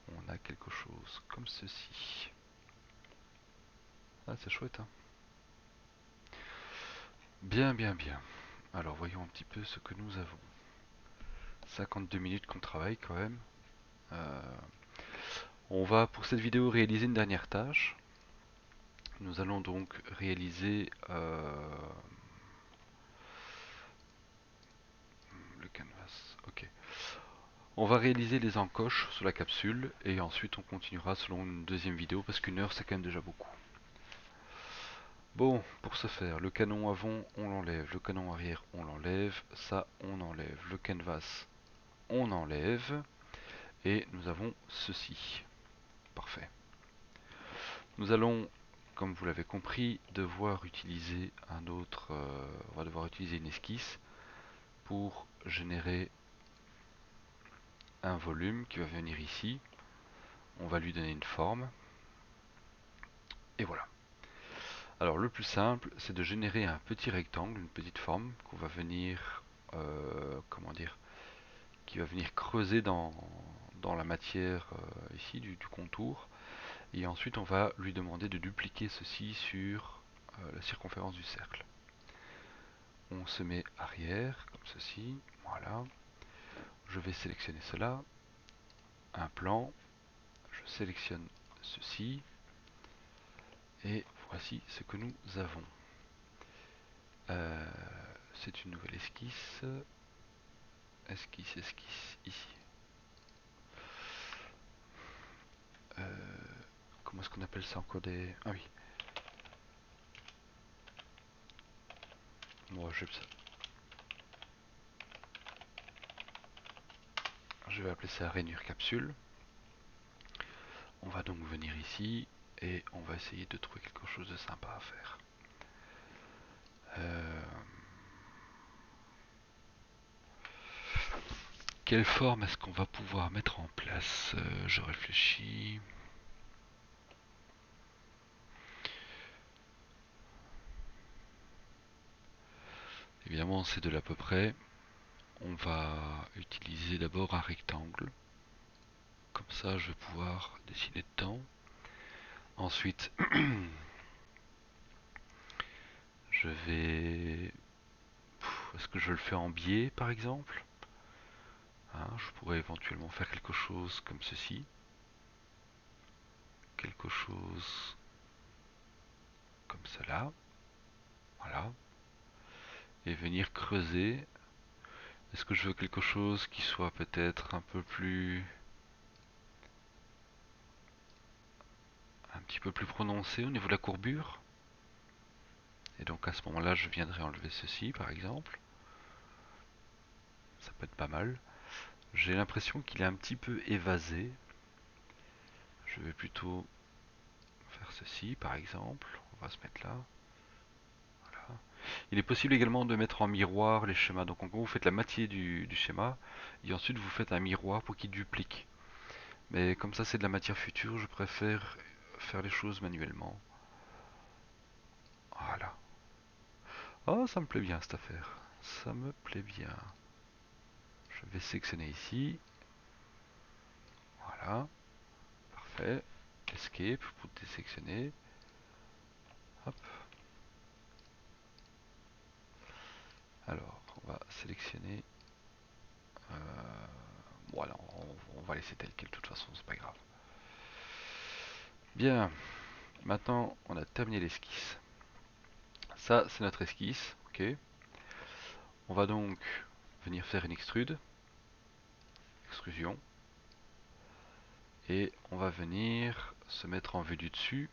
on a quelque chose comme ceci. Ah, c'est chouette, hein. Bien, bien, bien. Alors voyons un petit peu ce que nous avons. 52 minutes qu'on travaille quand même. Euh, on va pour cette vidéo réaliser une dernière tâche. Nous allons donc réaliser le canvas. Ok. On va réaliser les encoches sur la capsule et ensuite on continuera selon une deuxième vidéo parce qu'une heure c'est quand même déjà beaucoup. Bon, pour ce faire, le canon avant on l'enlève, le canon arrière on l'enlève, ça on enlève, le canvas on enlève et nous avons ceci. Parfait. Nous allons, comme vous l'avez compris, devoir utiliser on va devoir utiliser une esquisse pour générer un volume qui va venir ici. On va lui donner une forme. Et voilà. Alors le plus simple, c'est de générer un petit rectangle, une petite forme qu'on va venir, comment dire, qui va venir creuser dans la matière ici du contour. Et ensuite, on va lui demander de dupliquer ceci sur la circonférence du cercle. On se met arrière, comme ceci, voilà. Je vais sélectionner cela, un plan, je sélectionne ceci, et voici ce que nous avons. C'est une nouvelle esquisse, esquisse, ici. Comment est-ce qu'on appelle ça encore des... Ah oui. Bon, je vais appeler ça rainure capsule. On va donc venir ici et on va essayer de trouver quelque chose de sympa à faire. Quelle forme est-ce qu'on va pouvoir mettre en place? Je réfléchis. Évidemment, c'est de l'à peu près. On va utiliser d'abord un rectangle. Comme ça, je vais pouvoir dessiner dedans. Ensuite, je vais... Est-ce que je le fais en biais, par exemple? Hein, je pourrais éventuellement faire quelque chose comme ceci. Quelque chose comme cela, voilà, et venir creuser. Est-ce que je veux quelque chose qui soit peut-être un petit peu plus prononcé au niveau de la courbure? Et donc à ce moment-là, je viendrai enlever ceci, par exemple. Ça peut être pas mal. J'ai l'impression qu'il est un petit peu évasé. Je vais plutôt faire ceci, par exemple. On va se mettre là. Voilà. Il est possible également de mettre en miroir les schémas. Donc en gros, vous faites la moitié du schéma et ensuite vous faites un miroir pour qu'il duplique. Mais comme ça, c'est de la matière future, je préfère faire les choses manuellement. Voilà. Oh, ça me plaît bien cette affaire. Ça me plaît bien. Je vais sélectionner ici. Voilà. Parfait. Escape pour désélectionner. Hop. Alors, on va sélectionner. Voilà, on va laisser tel quel, de toute façon, c'est pas grave. Bien. Maintenant, on a terminé l'esquisse. Ça, c'est notre esquisse. Ok. On va donc venir faire une extrusion. Et on va venir se mettre en vue du dessus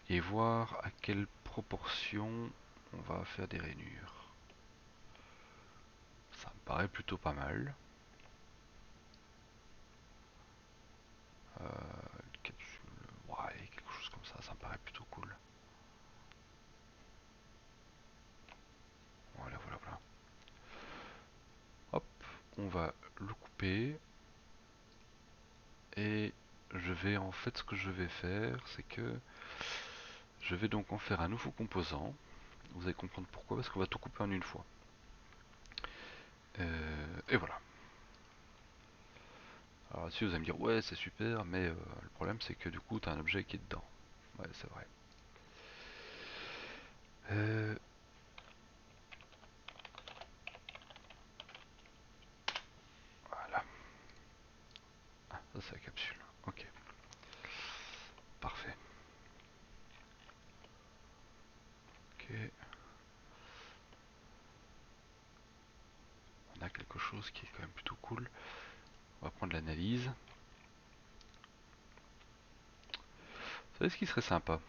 et voir à quelle proportion on va faire des rainures. Ça me paraît plutôt pas mal. Capsule, ouais, quelque chose comme ça me paraît plutôt cool. Voilà, voilà, voilà. Hop, on va le couper. Et je vais, en fait, ce que je vais faire, c'est que je vais donc en faire un nouveau composant. Vous allez comprendre pourquoi, parce qu'on va tout couper en une fois. Et voilà. Alors si vous allez me dire, ouais, c'est super, mais le problème, c'est que du coup, tu as un objet qui est dedans. Ouais, c'est vrai. Euh, voilà. Ah, ça, c'est la capsule. Ok, parfait. Ok. On a quelque chose qui est quand même plutôt cool. On va prendre l'analyse. Vous savez ce qui serait sympa?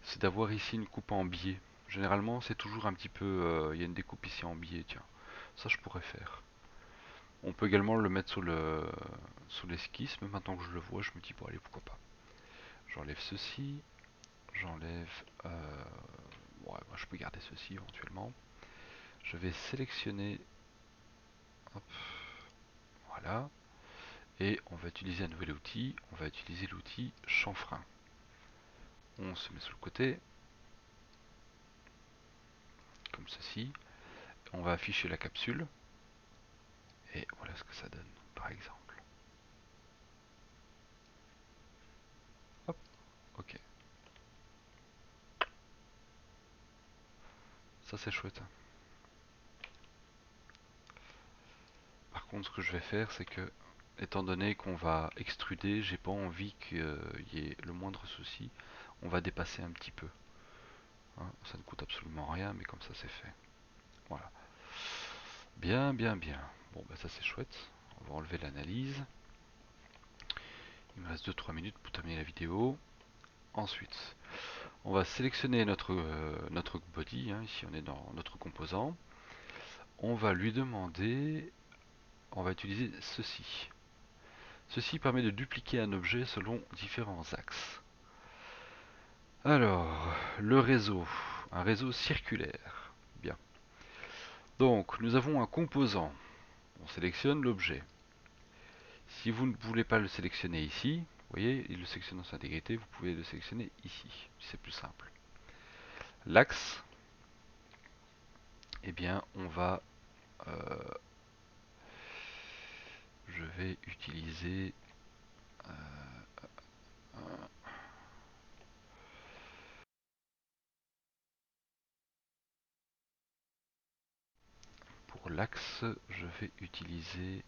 C'est d'avoir ici une coupe en biais. Généralement, c'est toujours un petit peu... Il y a une découpe ici en biais, tiens. Ça, je pourrais faire. On peut également le mettre sous l'esquisse, mais maintenant que je le vois, je me dis, bon, allez, pourquoi pas. J'enlève ceci. J'enlève... ouais, moi, je peux garder ceci éventuellement. Je vais sélectionner... Hop, voilà. Et on va utiliser un nouvel outil. On va utiliser l'outil chanfrein. On se met sur le côté. Comme ceci. On va afficher la capsule. Et voilà ce que ça donne, par exemple. Hop, ok. Ça c'est chouette. Par contre, ce que je vais faire, c'est que, étant donné qu'on va extruder, j'ai pas envie qu'il y ait le moindre souci. On va dépasser un petit peu. Hein, ça ne coûte absolument rien, mais comme ça c'est fait. Voilà. Bien, bien, bien. Bon, bah ça c'est chouette. On va enlever l'analyse. Il me reste 2-3 minutes pour terminer la vidéo. Ensuite, on va sélectionner notre body. Hein, ici, on est dans notre composant. On va lui demander... On va utiliser ceci. Ceci permet de dupliquer un objet selon différents axes. Alors, le réseau. Un réseau circulaire. Bien. Donc, nous avons un composant. On sélectionne l'objet. Si vous ne voulez pas le sélectionner ici, vous voyez, il le sélectionne dans sa intégrité, vous pouvez le sélectionner ici. C'est plus simple. L'axe, eh bien, on va... je vais utiliser... pour l'axe, je vais utiliser...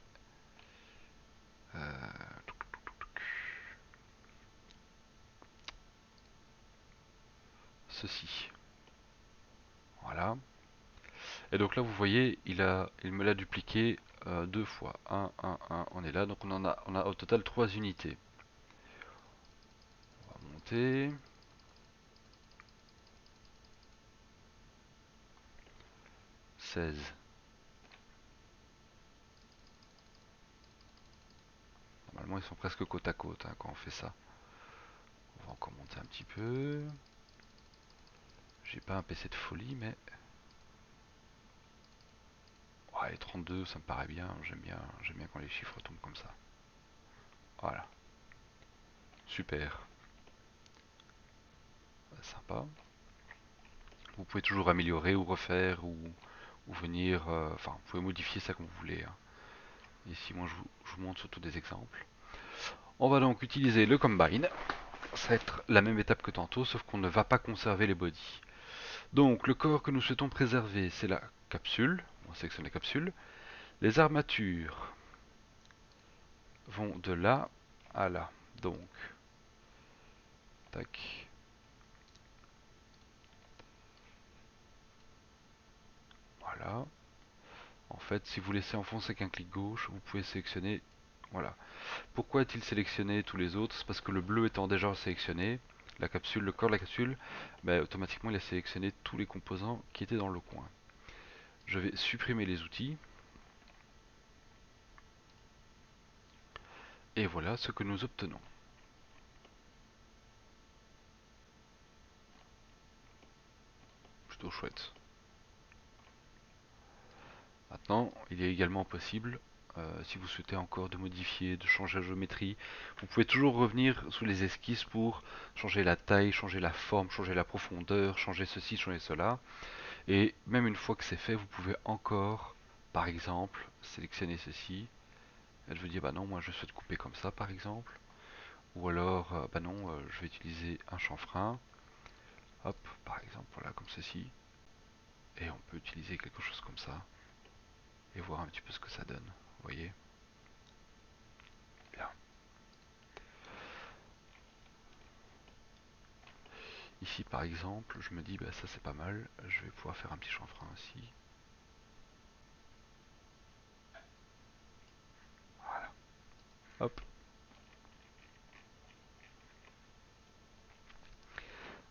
ceci. Voilà. Et donc là, vous voyez, il me l'a dupliqué deux fois. 1, 1, 1, on est là. Donc on a au total 3 unités. On va monter. 16. Normalement, ils sont presque côte à côte hein, quand on fait ça. On va encore monter un petit peu. J'ai pas un PC de folie, mais... Ouais, les 32, ça me paraît bien. J'aime bien quand les chiffres tombent comme ça. Voilà. Super. Sympa. Vous pouvez toujours améliorer ou refaire ou venir... Enfin, vous pouvez modifier ça comme vous voulez. Hein. Ici, moi, je vous montre surtout des exemples. On va donc utiliser le combine. Ça va être la même étape que tantôt, sauf qu'on ne va pas conserver les bodies. Donc, le corps que nous souhaitons préserver, c'est la capsule. On sélectionne la capsule. Les armatures vont de là à là. Donc, tac. Voilà. En fait, si vous laissez enfoncer avec un clic gauche, vous pouvez sélectionner. Voilà. Pourquoi est-il sélectionné tous les autres? C'est parce que le bleu étant déjà sélectionné, la capsule, le corps de la capsule, bah, automatiquement il a sélectionné tous les composants qui étaient dans le coin. Je vais supprimer les outils. Et voilà ce que nous obtenons. Plutôt chouette. Maintenant, il est également possible, si vous souhaitez encore de modifier, de changer la géométrie, vous pouvez toujours revenir sous les esquisses pour changer la taille, changer la forme, changer la profondeur, changer ceci, changer cela. Et même une fois que c'est fait, vous pouvez encore, par exemple, sélectionner ceci. Elle veut dire, bah non, moi je souhaite couper comme ça, par exemple. Ou alors, bah non, je vais utiliser un chanfrein. Hop, par exemple, voilà, comme ceci. Et on peut utiliser quelque chose comme ça. Et voir un petit peu ce que ça donne. Vous voyez? Bien. Ici, par exemple, je me dis, bah ça c'est pas mal. Je vais pouvoir faire un petit chanfrein aussi. Voilà. Hop.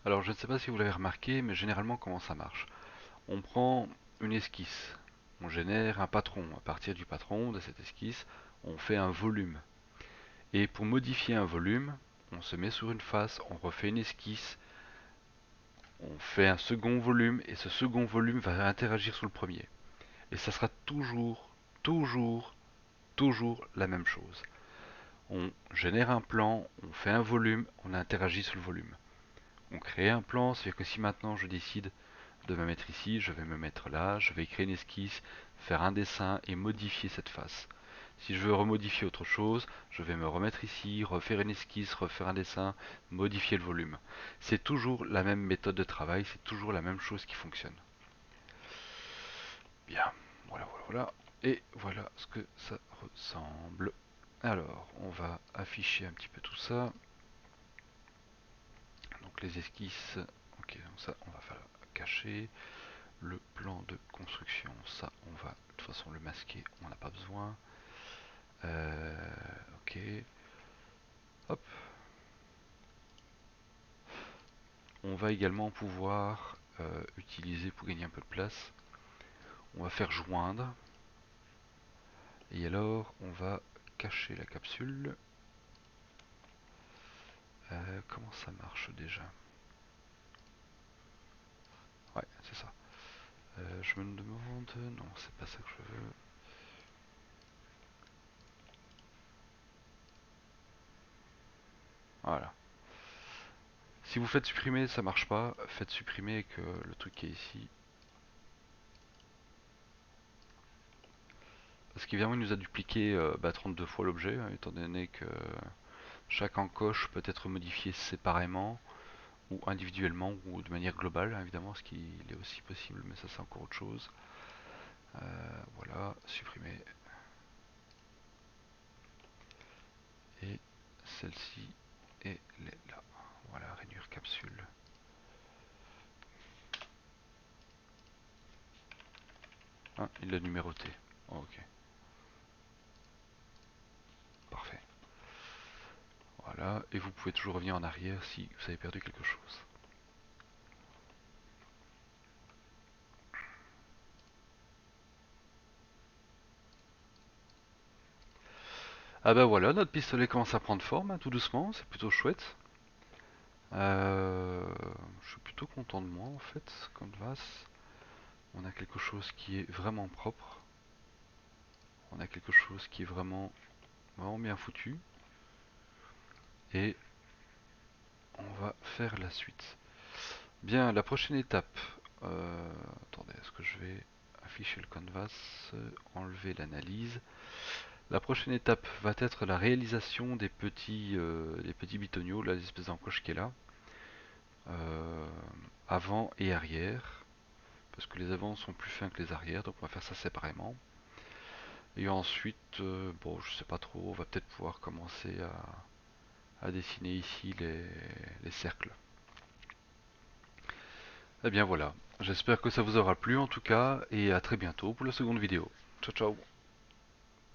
Alors, je ne sais pas si vous l'avez remarqué, mais généralement, comment ça marche? On prend une esquisse. On génère un patron. À partir du patron de cette esquisse, on fait un volume. Et pour modifier un volume, on se met sur une face, on refait une esquisse, on fait un second volume, et ce second volume va interagir sur le premier. Et ça sera toujours, toujours, toujours la même chose. On génère un plan, on fait un volume, on interagit sur le volume. On crée un plan, c'est-à-dire que si maintenant je décide de me mettre ici, je vais me mettre là, je vais créer une esquisse, faire un dessin et modifier cette face. Si je veux remodifier autre chose, je vais me remettre ici, refaire une esquisse, refaire un dessin, modifier le volume. C'est toujours la même méthode de travail, c'est toujours la même chose qui fonctionne. Bien, voilà, voilà, voilà. Et voilà ce que ça ressemble. Alors, on va afficher un petit peu tout ça. Donc les esquisses, ok, donc ça on va faire cacher. Le plan de construction, ça on va de toute façon le masquer, on n'en a pas besoin. Ok, hop. On va également pouvoir utiliser pour gagner un peu de place. On va faire joindre. Et alors on va cacher la capsule. Comment ça marche déjà? Ouais, c'est ça. Je me demande... Non, c'est pas ça que je veux. Voilà. Si vous faites supprimer, ça marche pas. Faites supprimer avec le truc qui est ici. Parce qu'évidemment, il nous a dupliqué 32 fois l'objet, hein, étant donné que chaque encoche peut être modifié séparément, ou individuellement, ou de manière globale, hein, évidemment, ce qui est aussi possible, mais ça c'est encore autre chose. Voilà, supprimer. Et celle-ci, et là. Voilà, réduire capsule. Ah, il l'a numéroté. Oh, ok, parfait. Voilà, et vous pouvez toujours revenir en arrière si vous avez perdu quelque chose. Ah bah voilà, notre pistolet commence à prendre forme, hein, tout doucement, c'est plutôt chouette. Euh, je suis plutôt content de moi en fait, Canvas. On a quelque chose qui est vraiment propre. On a quelque chose qui est vraiment bien foutu. Et on va faire la suite. Bien, la prochaine étape. Attendez, est-ce que je vais afficher le canvas, enlever l'analyse. La prochaine étape va être la réalisation des petits bitoniaux, là, l'espèce d'encoche qui est là, euh, avant et arrière, parce que les avants sont plus fins que les arrières, donc on va faire ça séparément. Et ensuite, bon, je sais pas trop, on va peut-être pouvoir commencer à dessiner ici les cercles. Eh bien voilà, j'espère que ça vous aura plu en tout cas, et à très bientôt pour la seconde vidéo. Ciao ciao.